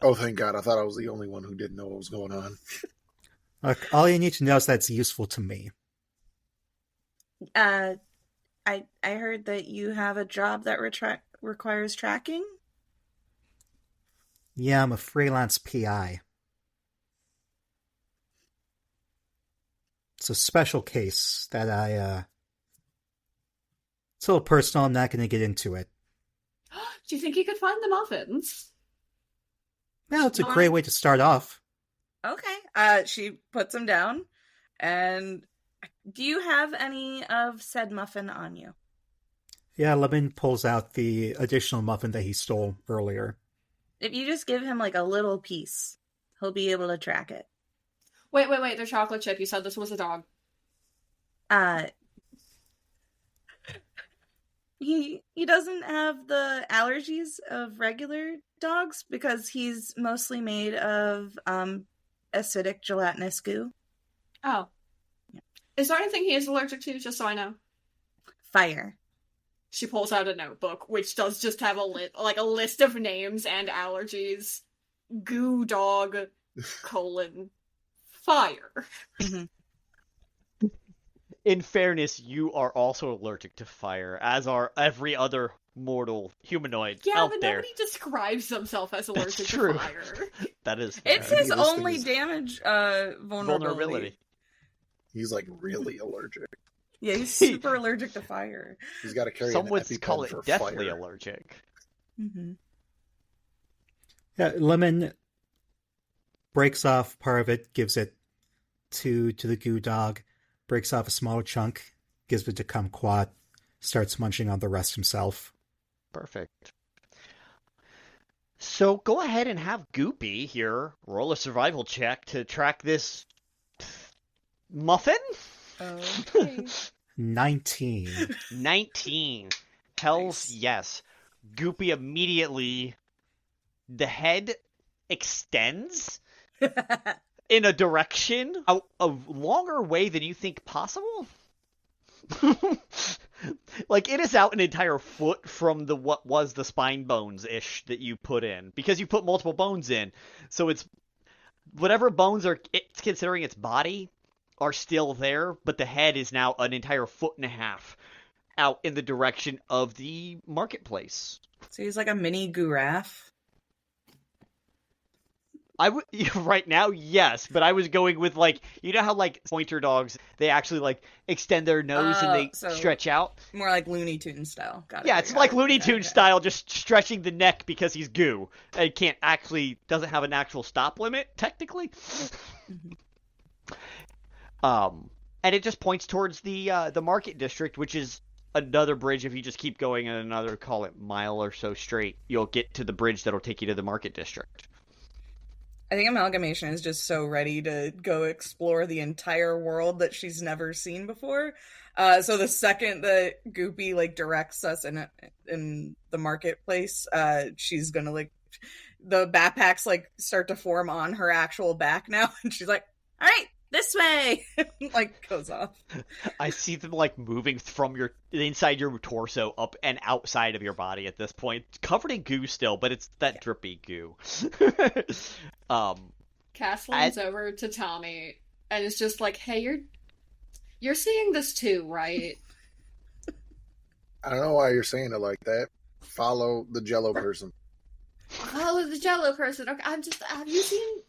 Oh, thank God. I thought I was the only one who didn't know what was going on. Look, all you need to know is that's useful to me. I heard that you have a job that requires tracking? Yeah, I'm a freelance PI. It's a special case that it's a little personal. I'm not going to get into it. Do you think you could find the muffins? Well, it's a great way to start off. Okay. She puts them down. And do you have any of said muffin on you? Yeah, Lemon pulls out the additional muffin that he stole earlier. If you just give him a little piece, he'll be able to track it. Wait, the chocolate chip. You said this was a dog. He doesn't have the allergies of regular dogs because he's mostly made of acidic gelatinous goo. Oh. Yeah. Is there anything he is allergic to, just so I know? Fire. She pulls out a notebook, which does just have a list of names and allergies. Goo dog, fire. In fairness, you are also allergic to fire, as are every other mortal humanoid out but there. nobody describes themselves as allergic to fire. That is It's his only damage vulnerability. He's really allergic. Yeah, he's super allergic to fire. He's got to carry Some an would EpiPen call it for deathly fire. allergic. Mm-hmm. Yeah, Lemon breaks off part of it, gives it to the goo dog, breaks off a small chunk, gives it to Kumquat, starts munching on the rest himself. Perfect. So go ahead and have Goopy here roll a survival check to track this muffin. Okay. 19. 19. Hells yes. Goopy immediately, the head extends in a direction, a longer way than you think possible. It is out an entire foot from what was the spine bones-ish that you put in. Because you put multiple bones in. So it's whatever bones it's considering its body are still there, but the head is now an entire foot and a half out in the direction of the marketplace. So he's like a mini giraffe. Right now, yes, but I was going with you know how pointer dogs, they actually extend their nose and they stretch out? More like Looney Tunes style. Got it. Yeah, it's like Looney Tunes style, just stretching the neck because he's goo. And doesn't have an actual stop limit, technically. Mm-hmm. And it just points towards the market district, which is another bridge. If you just keep going another, call it mile or so straight, you'll get to the bridge that'll take you to the market district. I think Amalgamation is just so ready to go explore the entire world that she's never seen before. So the second that Goopy directs us in the marketplace, she's gonna the backpacks start to form on her actual back now, and she's like, "All right, this way," goes off. I see them moving from inside your torso up and outside of your body at this point, covered in goo still, but it's that drippy goo. Cass leans over to Tommy and is just like, "Hey, you're seeing this too, right?" I don't know why you're saying it like that. Follow the Jello person. Follow the Jello person. Okay, have you seen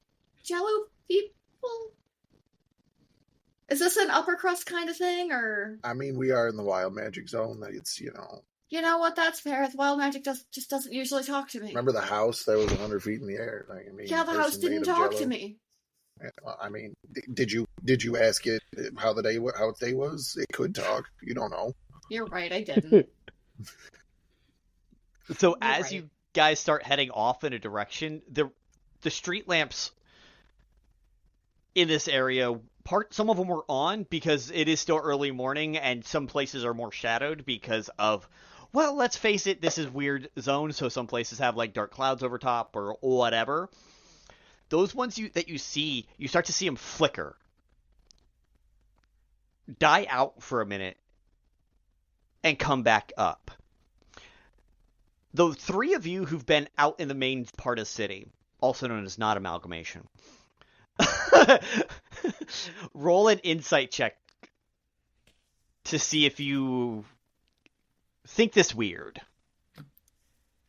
Jello people? Is this an upper crust kind of thing, or? I mean, we are in the wild magic zone. It's, You know what? That's fair. The wild magic just doesn't usually talk to me. Remember the house that was 100 feet in the air? Yeah, the house didn't talk to me. I mean, did you ask it how its day was? It could talk. You don't know. You're right. I didn't. So as you guys start heading off in a direction, the street lamps in this area, some of them were on because it is still early morning, and some places are more shadowed because of, well, let's face it, this is weird zone, so some places have like dark clouds over top or whatever. Those ones that you see, you start to see them flicker, die out for a minute, and come back up. The three of you who've been out in the main part of the city, also known as not Amalgamation, roll an insight check to see if you think this weird.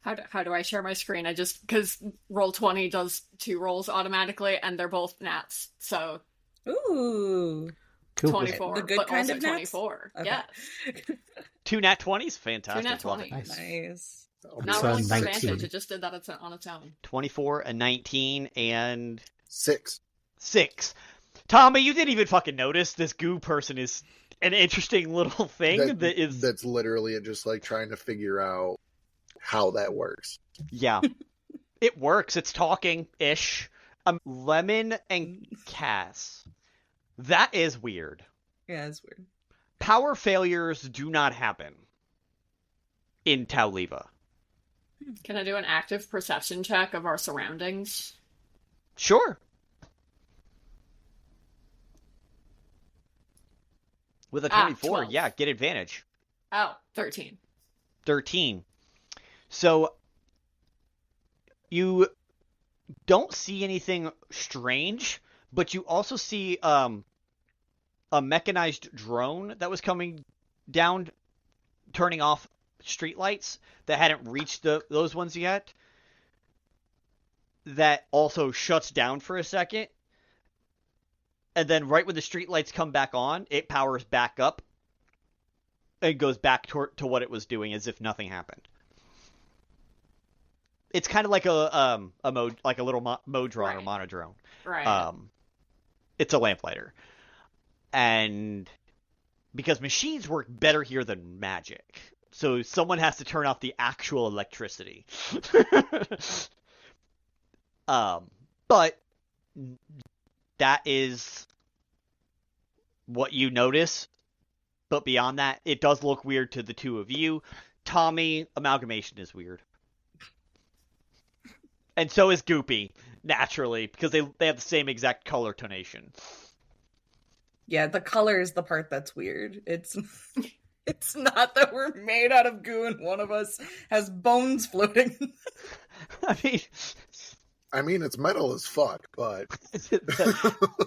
How do I share my screen? Because Roll20 does 2 rolls automatically, and they're both nats, so... Ooh. Cool. 24, the good but kind also of nats? 24. Okay. Yes. 2 nat 20s? Fantastic. 2 nat 20s. Nice. Not rolling for 19. advantage, it just did that on its own. 24, a 19, and... 6. 6. Tommy, you didn't even fucking notice this goo person is an interesting little thing That's literally just like trying to figure out how that works. Yeah. It works. It's talking-ish. Lemon and Cass. That is weird. Yeah, it's weird. Power failures do not happen in Tauliva. Can I do an active perception check of our surroundings? Sure. With a 24, 12. yeah, get advantage. Oh, 13. 13. So, you don't see anything strange, but you also see a mechanized drone that was coming down, turning off streetlights that hadn't reached those ones yet. That also shuts down for a second. And then right when the streetlights come back on, it powers back up and goes back to what it was doing as if nothing happened. It's kind of like a mode, like a little modron or monodrone. Right. It's a lamplighter. And because machines work better here than magic, so someone has to turn off the actual electricity. But that is what you notice. But beyond that, it does look weird to the two of you. Tommy, Amalgamation is weird. And so is Goopy, naturally, because they have the same exact color tonation. Yeah, the color is the part that's weird. It's not that we're made out of goo and one of us has bones floating. I mean, it's metal as fuck, but...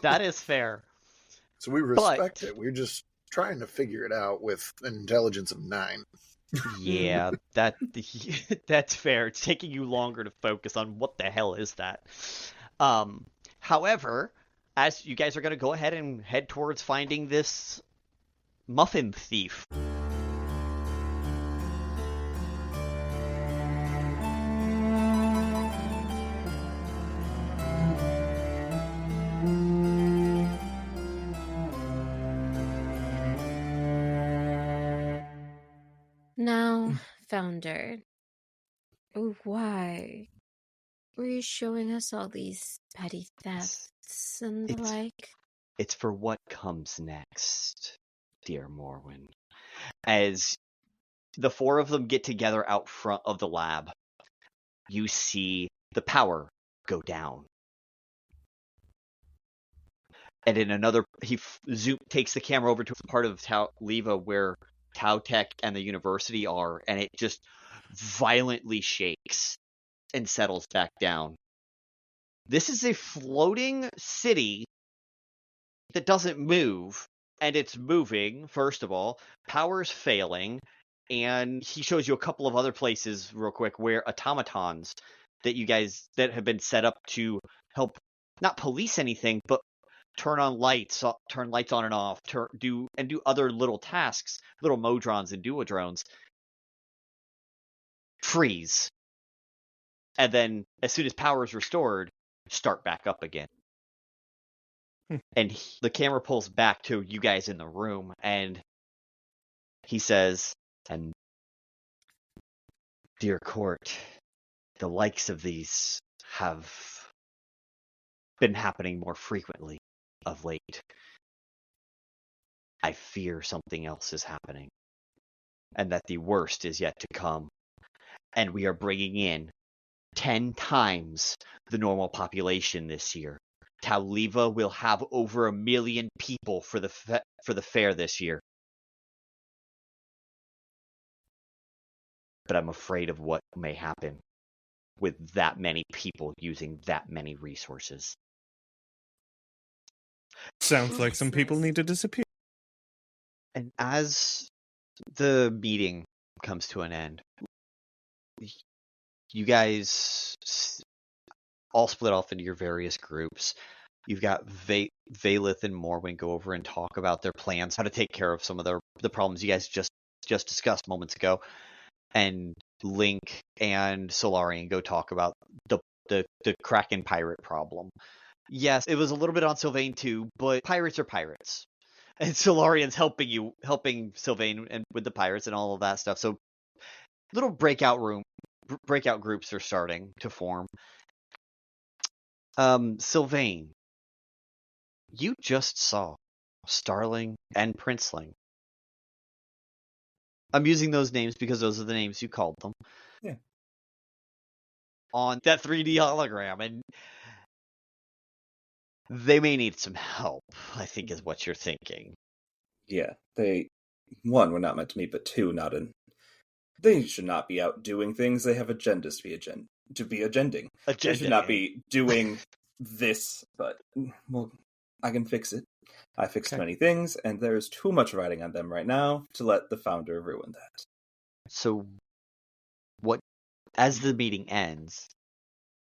that is fair. So we respect it. We're just trying to figure it out with an intelligence of 9. Yeah, that's fair. It's taking you longer to focus on what the hell is that. However, as you guys are going to go ahead and head towards finding this muffin thief. Now, Founder, why were you showing us all these petty thefts and the like? It's for what comes next, dear Morwen. As the 4 of them get together out front of the lab, you see the power go down. And in another, he takes the camera over to the part of Tauliva where Tau Tech and the university are, and it just violently shakes and settles back down. This is a floating city that doesn't move, and it's moving, first of all. Power's failing, and he shows you a couple of other places real quick where automatons that have been set up to help not police anything, but turn lights on and off, do other little tasks, little modrons and duodrones, freeze, and then as soon as power is restored, start back up again. And the camera pulls back to you guys in the room, and he says, "And dear court, the likes of these have been happening more frequently of late. I fear something else is happening, and that the worst is yet to come. And we are bringing in 10 times the normal population this year. Tauliva will have over 1 million people for the fair this year. But I'm afraid of what may happen with that many people using that many resources." Sounds like some people need to disappear. And as the meeting comes to an end, you guys all split off into your various groups. You've got Vaelith and Morwen go over and talk about their plans, how to take care of some of the problems you guys just discussed moments ago. And Link and Solarian go talk about the Kraken pirate problem. Yes, it was a little bit on Sylvain too, but pirates are pirates. And Solarian's helping Sylvain and with the pirates and all of that stuff. So little breakout groups are starting to form. Sylvain, you just saw Starling and Princeling. I'm using those names because those are the names you called them. Yeah. On that 3D hologram, and they may need some help, I think is what you're thinking. Yeah, one, were not meant to meet, but two, they should not be out doing things. They have agendas to be agending. They should not be doing this, but, well, I can fix it. I fixed many things, and there's too much riding on them right now to let the founder ruin that. So, as the meeting ends,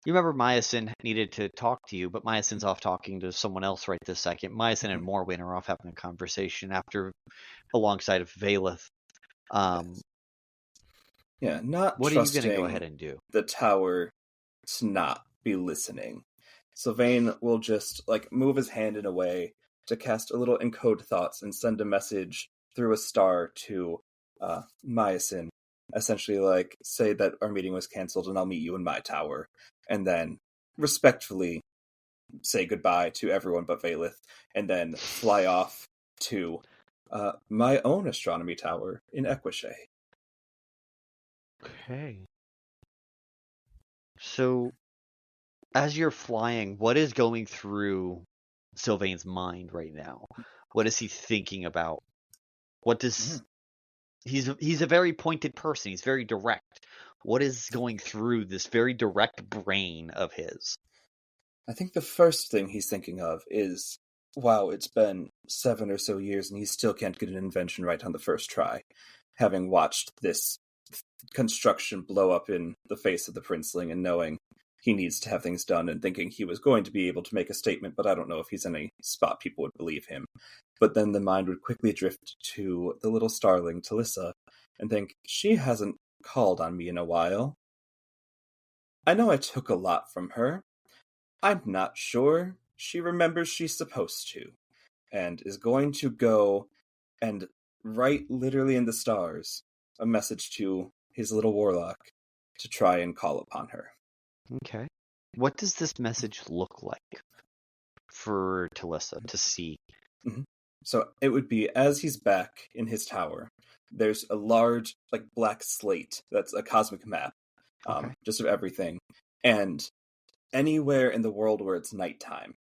you remember Miasyn needed to talk to you, but Miasyn's off talking to someone else right this second. Miasyn and Morwen are off having a conversation alongside of Vaelith. Yeah, not what trusting are you going to go ahead and do? The tower to not be listening. Sylvain will just move his hand in a way to cast a little encode thoughts and send a message through a star to Miasyn. Essentially, say that our meeting was canceled and I'll meet you in my tower. And then respectfully say goodbye to everyone but Vaelith. And then fly off to my own astronomy tower in Equishay. Okay. So, as you're flying, what is going through Sylvain's mind right now? What is he thinking about? What does he's a very pointed person. He's very direct. What is going through this very direct brain of his? I think the first thing he's thinking of is, wow, it's been 7 or so years and he still can't get an invention right on the first try. Having watched this construction blow up in the face of the Princeling and knowing he needs to have things done and thinking he was going to be able to make a statement, but I don't know if he's in a spot people would believe him. But then the mind would quickly drift to the little starling, Talissa, and think, she hasn't called on me in a while. I know I took a lot from her. I'm not sure she remembers she's supposed to, and is going to go and write literally in the stars a message to his little warlock to try and call upon her. Okay. What does this message look like for Talissa to see? Mm-hmm. So it would be, as he's back in his tower, there's a large, black slate that's a cosmic map, just of everything. And anywhere in the world where it's nighttime,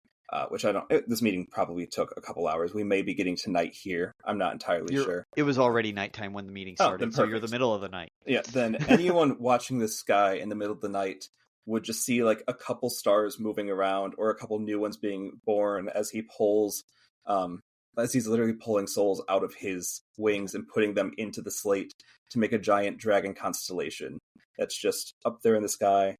which this meeting probably took a couple hours. We may be getting to night here. I'm not entirely sure. It was already nighttime when the meeting started, so you're the middle of the night. Yeah, then anyone watching the sky in the middle of the night would just see a couple stars moving around or a couple new ones being born as he pulls as he's literally pulling souls out of his wings and putting them into the slate to make a giant dragon constellation that's just up there in the sky.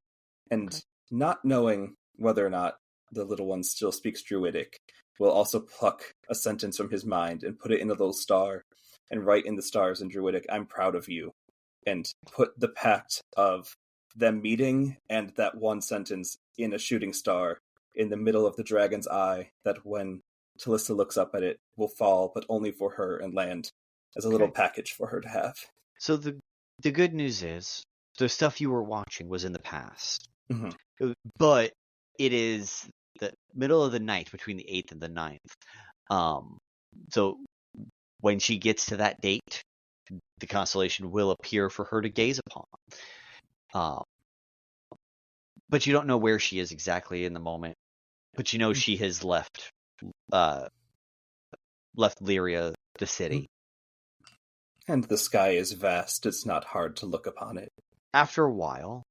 And not knowing whether or not the little one still speaks Druidic, will also pluck a sentence from his mind and put it in a little star and write in the stars in Druidic, "I'm proud of you," and put the pact of them meeting and that one sentence in a shooting star in the middle of the dragon's eye, that when Talissa looks up at it, will fall, but only for her, and land as a little package for her to have. So the good news is, the stuff you were watching was in the past. Mm-hmm. But it is the middle of the night between the 8th and the 9th. So when she gets to that date, the constellation will appear for her to gaze upon. But you don't know where she is exactly in the moment. But you know she has left Lyria, the city. And the sky is vast, it's not hard to look upon it. After a while,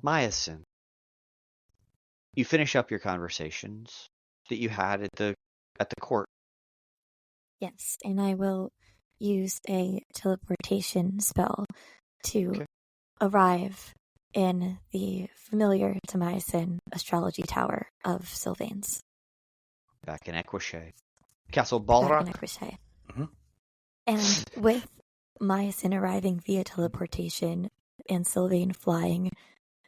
Miasyn, you finish up your conversations that you had at the court. Yes, and I will use a teleportation spell to arrive in the familiar to Miasyn astrology tower of Sylvain's. Back in Equichet. Castle Balra. Back in Equichet. Mm-hmm. And with Miasyn arriving via teleportation and Sylvain flying,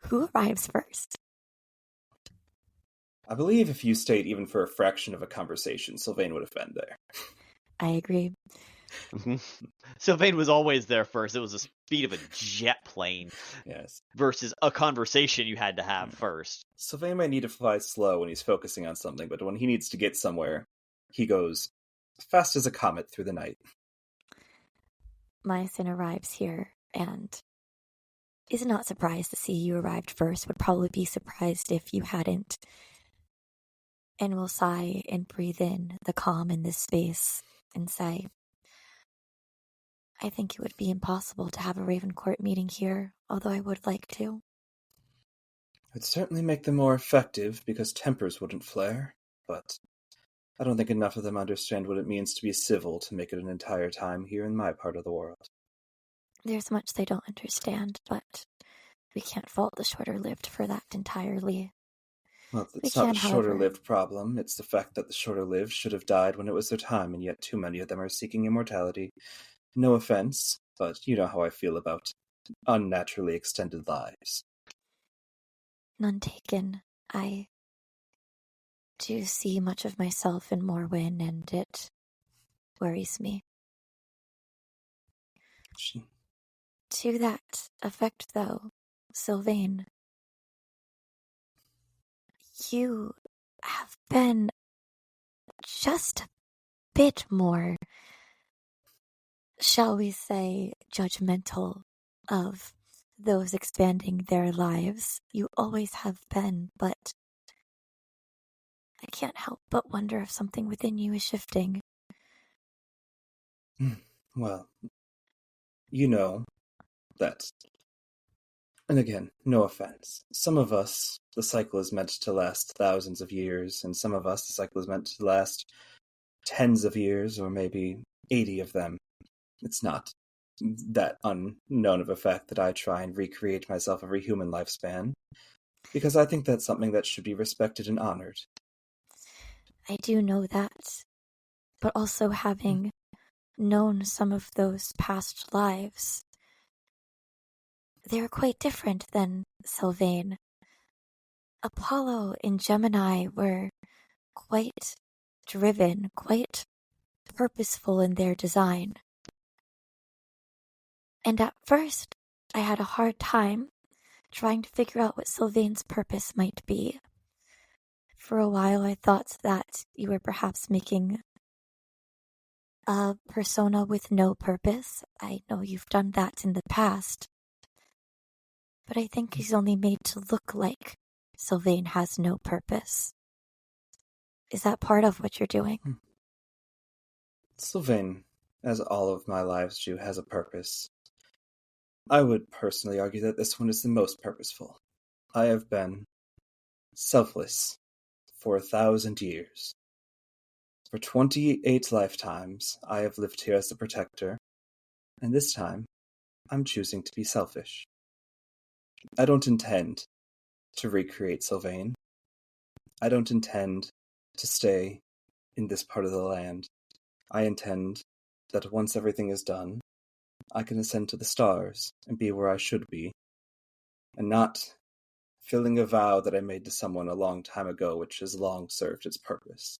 who arrives first? I believe if you stayed even for a fraction of a conversation, Sylvain would have been there. I agree. Sylvain was always there first. It was the speed of a jet plane. Yes. Versus a conversation you had to have first. Sylvain might need to fly slow when he's focusing on something, but when he needs to get somewhere, he goes fast as a comet through the night. Miasyn arrives here and is not surprised to see you arrived first, would probably be surprised if you hadn't, and will sigh and breathe in the calm in this space and say, I think it would be impossible to have a Ravencourt meeting here, although I would like to. It'd certainly make them more effective because tempers wouldn't flare, but I don't think enough of them understand what it means to be civil to make it an entire time here in my part of the world. There's much they don't understand, but we can't fault the shorter-lived for that entirely. Well, it's not a shorter-lived problem. It's the fact that the shorter-lived should have died when it was their time, and yet too many of them are seeking immortality. No offense, but you know how I feel about unnaturally extended lives. None taken. I do see much of myself in Morwen, and it worries me. To that effect, though, Sylvain, you have been just a bit more, shall we say, judgmental of those expanding their lives. You always have been, but I can't help but wonder if something within you is shifting. Well, you know that. And again, no offense. Some of us, the cycle is meant to last thousands of years, and some of us, the cycle is meant to last tens of years, or maybe 80 of them. It's not that unknown of a fact that I try and recreate myself every human lifespan, because I think that's something that should be respected and honored. I do know that, but also having known some of those past lives, they're quite different than Sylvain. Apollo and Gemini were quite driven, quite purposeful in their design. And at first, I had a hard time trying to figure out what Sylvain's purpose might be. For a while, I thought that you were perhaps making a persona with no purpose. I know you've done that in the past. But I think he's only made to look like Sylvain has no purpose. Is that part of what you're doing? Sylvain, as all of my lives do, has a purpose. I would personally argue that this one is the most purposeful. I have been selfless for 1,000 years. For 28 lifetimes, I have lived here as the protector, and this time, I'm choosing to be selfish. I don't intend to recreate Sylvain. I don't intend to stay in this part of the land. I intend that once everything is done, I can ascend to the stars and be where I should be, and not filling a vow that I made to someone a long time ago which has long served its purpose.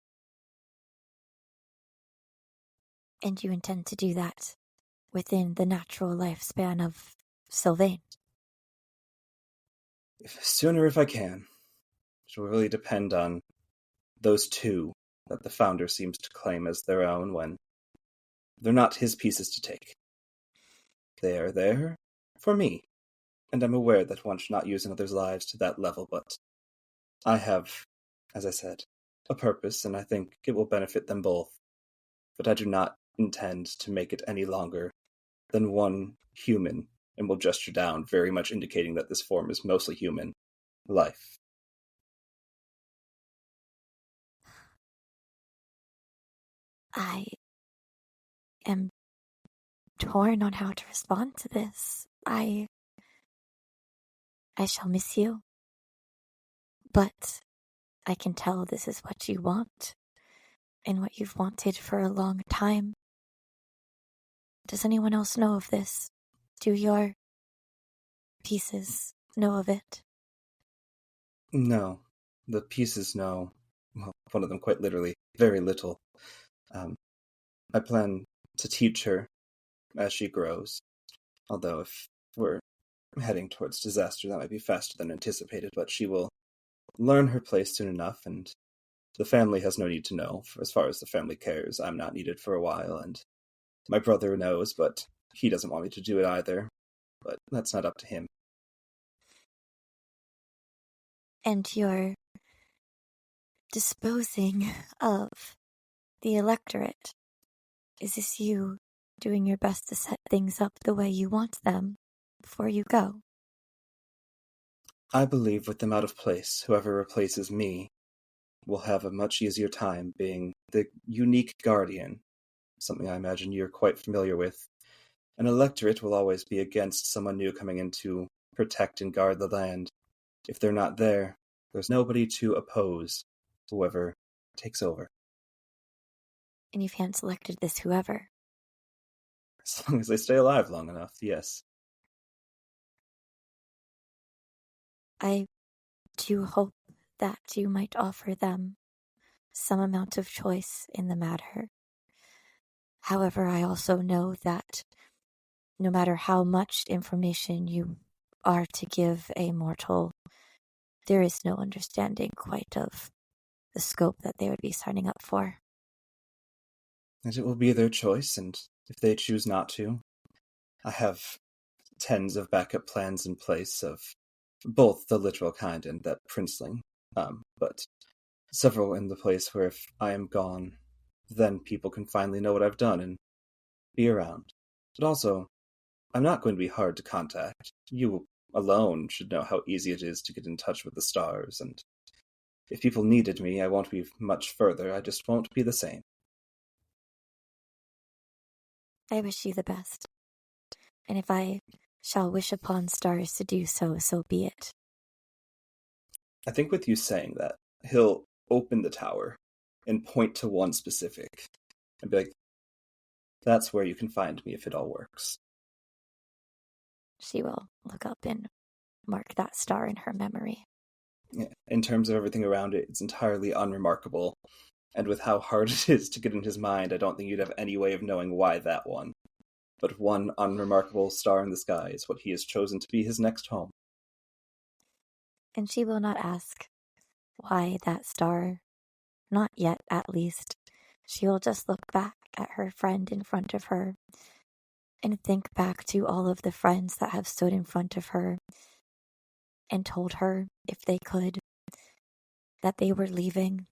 And you intend to do that within the natural lifespan of Sylvain? Sooner if I can. It will really depend on those two that the founder seems to claim as their own when they're not his pieces to take. They are there for me, and I'm aware that one should not use another's lives to that level, but I have, as I said, a purpose, and I think it will benefit them both. But I do not intend to make it any longer than one human, and will gesture down, very much indicating that this form is mostly human, life. I am torn on how to respond to this. I shall miss you. But I can tell this is what you want, and what you've wanted for a long time. Does anyone else know of this? Do your pieces know of it? No. The pieces know, well, one of them quite literally, very little. I plan to teach her as she grows, although if we're heading towards disaster, that might be faster than anticipated, but she will learn her place soon enough, and the family has no need to know. For as far as the family cares, I'm not needed for a while, and my brother knows, but he doesn't want me to do it either. But that's not up to him. And you're disposing of the electorate. Is this you doing your best to set things up the way you want them before you go? I believe with them out of place, whoever replaces me will have a much easier time being the unique guardian, something I imagine you're quite familiar with. An electorate will always be against someone new coming in to protect and guard the land. If they're not there, there's nobody to oppose whoever takes over. And you've hand-selected this whoever? As long as they stay alive long enough, yes. I do hope that you might offer them some amount of choice in the matter. However, I also know that no matter how much information you are to give a mortal, there is no understanding quite of the scope that they would be signing up for. And it will be their choice, and if they choose not to, I have tens of backup plans in place of both the literal kind and that princeling, but several in the place where if I am gone, then people can finally know what I've done and be around. But also, I'm not going to be hard to contact. You alone should know how easy it is to get in touch with the stars, and if people needed me, I won't be much further. I just won't be the same. I wish you the best. And if I shall wish upon stars to do so, so be it. I think with you saying that, he'll open the tower and point to one specific and be like, that's where you can find me if it all works. She will look up and mark that star in her memory. Yeah. In terms of everything around it, it's entirely unremarkable. And with how hard it is to get in his mind, I don't think you'd have any way of knowing why that one. But one unremarkable star in the sky is what he has chosen to be his next home. And she will not ask why that star, not yet at least. She will just look back at her friend in front of her and think back to all of the friends that have stood in front of her and told her, if they could, that they were leaving.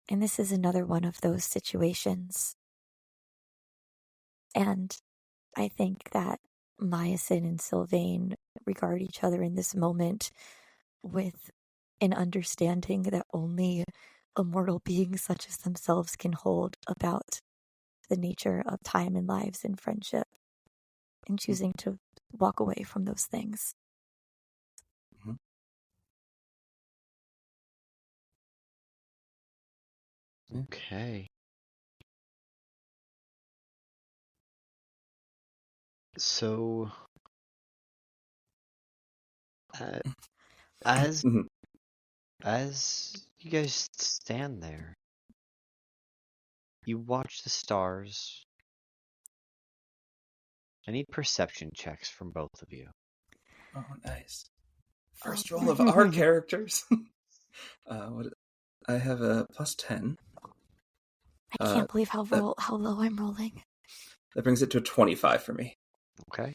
And this is another one of those situations. And I think that Miasyn and Sylvain regard each other in this moment with an understanding that only immortal beings such as themselves can hold about the nature of time and lives and friendship, and choosing to walk away from those things. Okay. So, as you guys stand there, you watch the stars. I need perception checks from both of you. Oh, nice. First roll of our characters. I have a +10. I can't believe how low I'm rolling. That brings it to a 25 for me. Okay.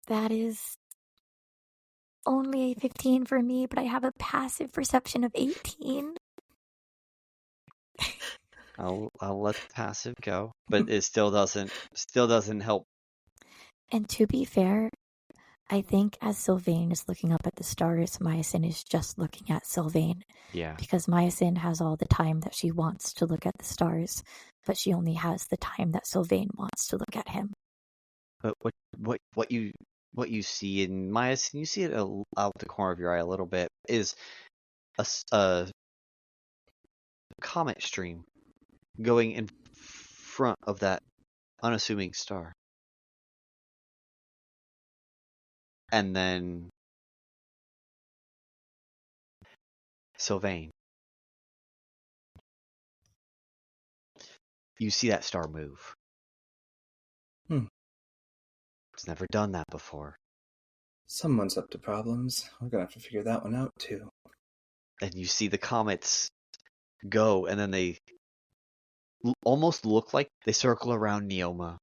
That is only a 15 for me, but I have a passive perception of 18. I'll let the passive go, but it still doesn't help. And to be fair, I think as Sylvain is looking up at the stars, Miasyn is just looking at Sylvain. Yeah. Because Miasyn has all the time that she wants to look at the stars, but she only has the time that Sylvain wants to look at him. But what you see in Miasyn, you see it out the corner of your eye a little bit, is a comet stream going in front of that unassuming star. And then Sylvain, you see that star move. It's never done that before. Someone's up to problems. We're gonna have to figure that one out, too. And you see the comets go, and then they almost look like they circle around Neoma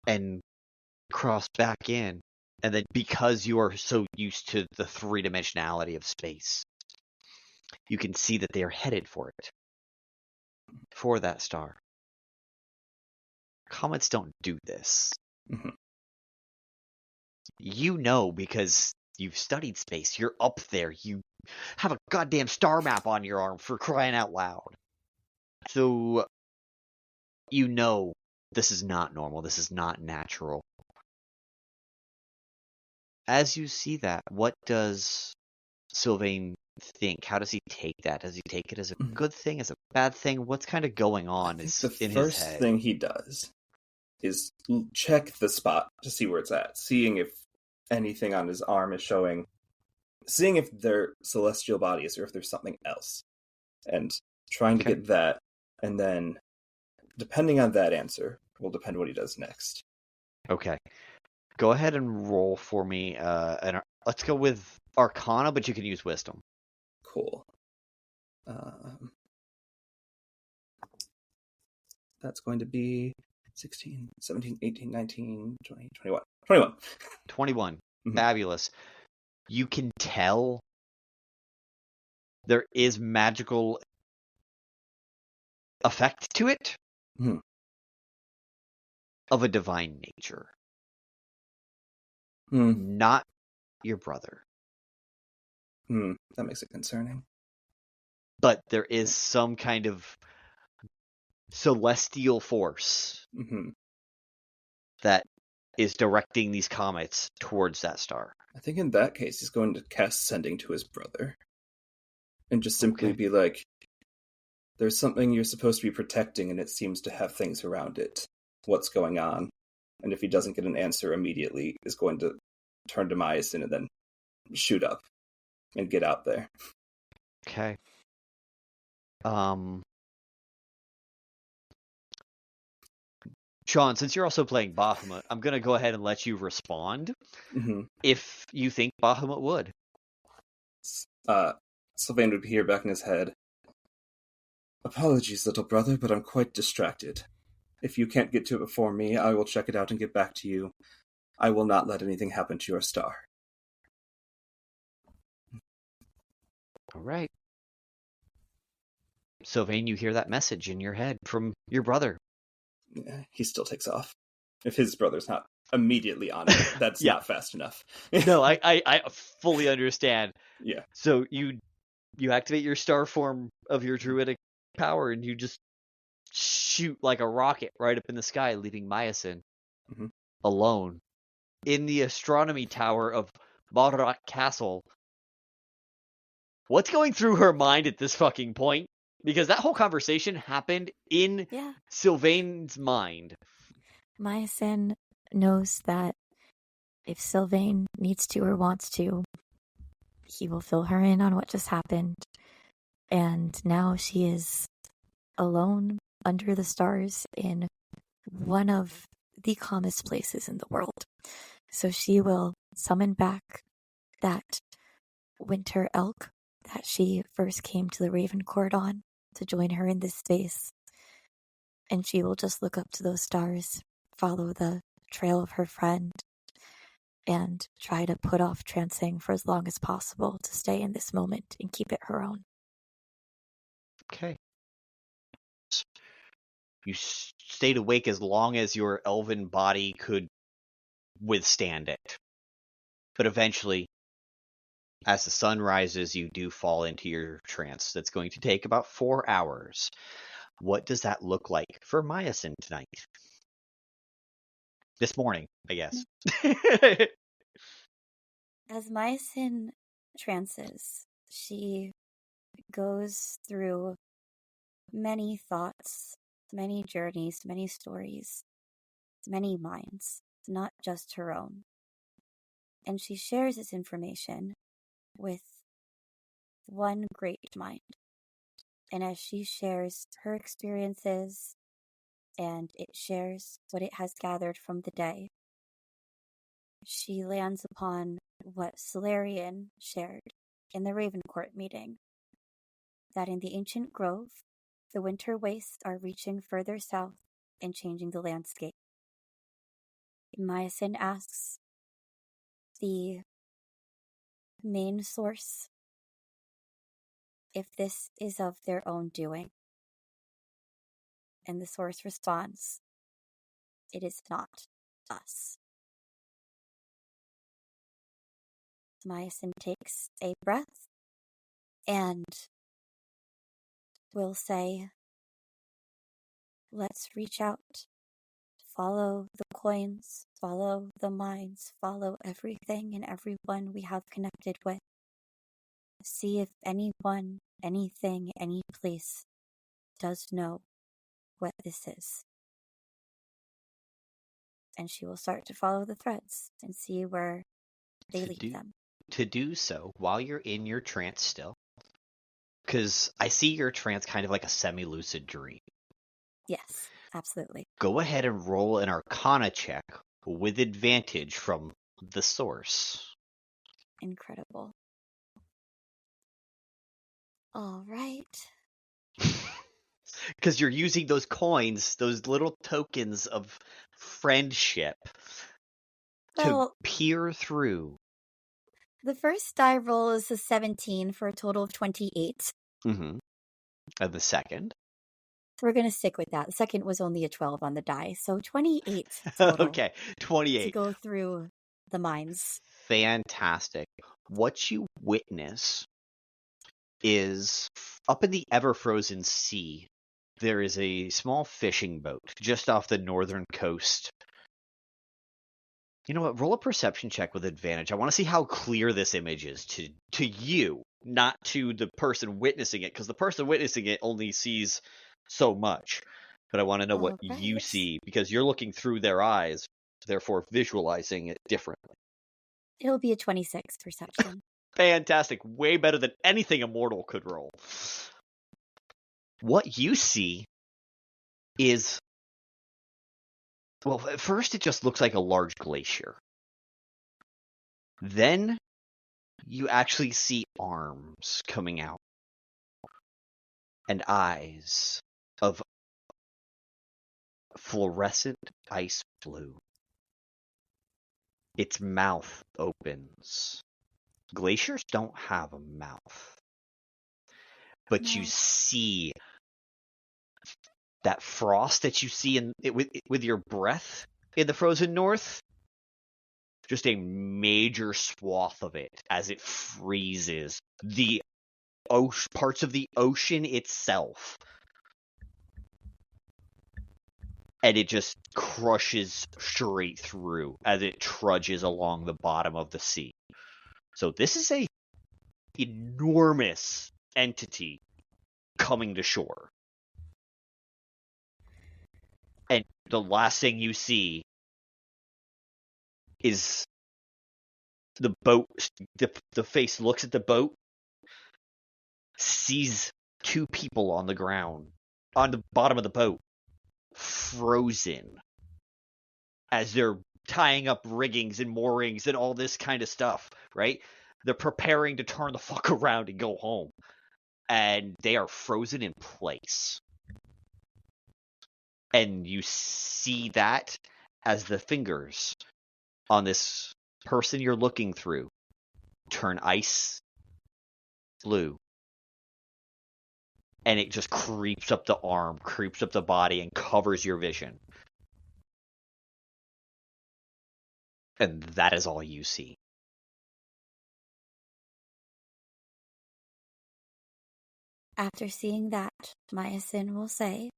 and cross back in. And then because you are so used to the three-dimensionality of space, you can see that they are headed for it. For that star. Comets don't do this. Mm-hmm. You know because you've studied space. You're up there. You have a goddamn star map on your arm, for crying out loud. So, you know this is not normal. This is not natural. As you see that, what does Sylvain think? How does he take that? Does he take it as a good thing, as a bad thing? What's kind of going on in his head? The first thing he does is check the spot to see where it's at, seeing if anything on his arm is showing, seeing if they're celestial bodies or if there's something else, and trying to get that, and then depending on that answer will depend what he does next. Okay. Go ahead and roll for me, and let's go with Arcana, but you can use Wisdom. Cool. That's going to be 16, 17, 18, 19, 20, 21. 21. 21. Mm-hmm. Fabulous. You can tell there is magical effect to it of a divine nature. Not your brother. That makes it concerning. But there is some kind of celestial force that is directing these comets towards that star. I think in that case, he's going to cast Sending to his brother. And just simply be like, there's something you're supposed to be protecting, and it seems to have things around it. What's going on? And if he doesn't get an answer immediately, is going to turn to Miasyn and then shoot up and get out there. Okay. Sean, since you're also playing Bahamut, I'm going to go ahead and let you respond if you think Bahamut would. Sylvain would hear back in his head, "Apologies, little brother, but I'm quite distracted. If you can't get to it before me, I will check it out and get back to you. I will not let anything happen to your star." All right. Sylvain, you hear that message in your head from your brother. Yeah, he still takes off. If his brother's not immediately on it, that's not fast enough. No, I fully understand. Yeah. So you You activate your star form of your druidic power, and you just shoot like a rocket right up in the sky, leaving Miasyn alone in the astronomy tower of Balrak Castle. What's going through her mind at this fucking point? Because that whole conversation happened in Sylvain's mind. Miasyn knows that if Sylvain needs to or wants to, he will fill her in on what just happened. And now she is alone under the stars in one of the calmest places in the world. So she will summon back that winter elk that she first came to the Ravencourt on to join her in this space. And she will just look up to those stars, follow the trail of her friend, and try to put off trancing for as long as possible to stay in this moment and keep it her own. Okay. You stayed awake as long as your elven body could withstand it. But eventually, as the sun rises, you do fall into your trance. That's going to take about 4 hours. What does that look like for Miasyn tonight? This morning, I guess. As Miasyn trances, she goes through many thoughts, many journeys, many stories, many minds, not just her own. And she shares this information with one great mind. And as she shares her experiences and it shares what it has gathered from the day, she lands upon what Solarian shared in the Ravencourt meeting, that in the ancient grove, the winter wastes are reaching further south and changing the landscape. Miasyn asks the main source if this is of their own doing. And the source responds, "It is not us." Miasyn takes a breath and will say, "Let's reach out, follow the coins, follow the minds, follow everything and everyone we have connected with. See if anyone, anything, any place does know what this is." And she will start to follow the threads and see where they lead them. To do so, while you're in your trance still, because I see your trance kind of like a semi-lucid dream. Yes, absolutely. Go ahead and roll an Arcana check with advantage from the source. Incredible. All right. Because you're using those coins, those little tokens of friendship, to peer through. The first die roll is a 17 for a total of 28. Mm-hmm. And the second? We're going to stick with that. The second was only a 12 on the die, so 28 total. Okay, 28. To go through the mines. Fantastic. What you witness is up in the ever-frozen sea, there is a small fishing boat just off the northern coast. You know what? Roll a perception check with advantage. I want to see how clear this image is to you, not to the person witnessing it, because the person witnessing it only sees so much. But I want to know what you see, because you're looking through their eyes, therefore visualizing it differently. It'll be a 26 perception. Fantastic. Way better than anything a mortal could roll. What you see is, well, at first it just looks like a large glacier. Then you actually see arms coming out and eyes of fluorescent ice blue. Its mouth opens. Glaciers don't have a mouth. But you see that frost that you see with your breath in the frozen north. Just a major swath of it as it freezes. The parts of the ocean itself. And it just crushes straight through as it trudges along the bottom of the sea. So this is a enormous entity coming to shore. And the last thing you see is the boat. The face looks at the boat, sees two people on the ground, on the bottom of the boat, frozen, as they're tying up riggings and moorings and all this kind of stuff, right? They're preparing to turn the fuck around and go home. And they are frozen in place. And you see that as the fingers on this person you're looking through turn ice blue. And it just creeps up the arm, creeps up the body, and covers your vision. And that is all you see. After seeing that, Miasyn will say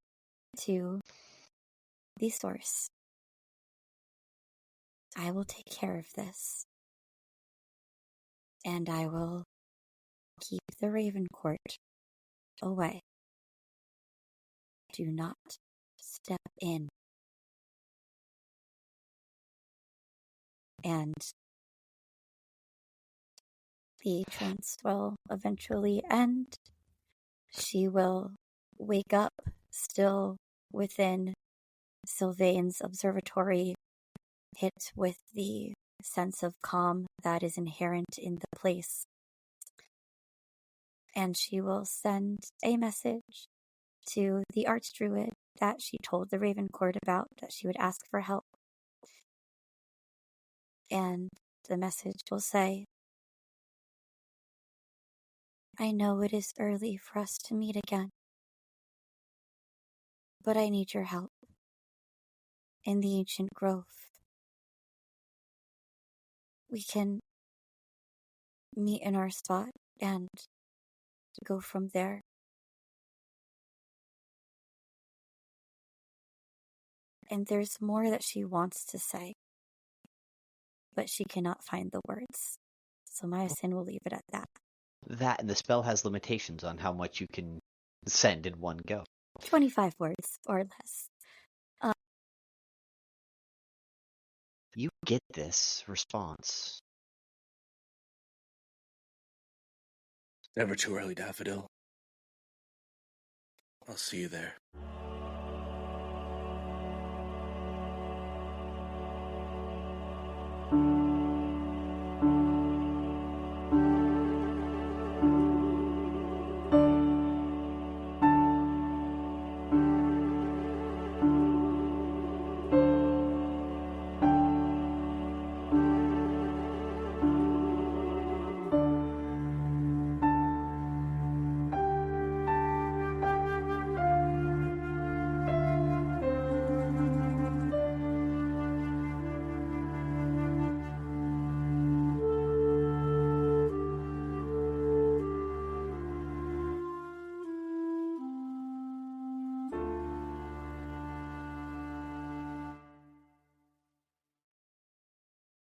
to the source, I will take care of this. And I will keep the Ravencourt away. Do not step in. And the trance will eventually end. She will wake up still within Sylvain's observatory, hit with the sense of calm that is inherent in the place. And she will send a message to the archdruid that she told the Ravencourt about, that she would ask for help. And the message will say, I know it is early for us to meet again, but I need your help in the ancient grove. We can meet in our spot and go from there. And there's more that she wants to say, but she cannot find the words. So Miasyn will leave it at that. That and the spell has limitations on how much you can send in one go. 25 words or less. You get this response. Never too early, Daffodil. I'll see you there.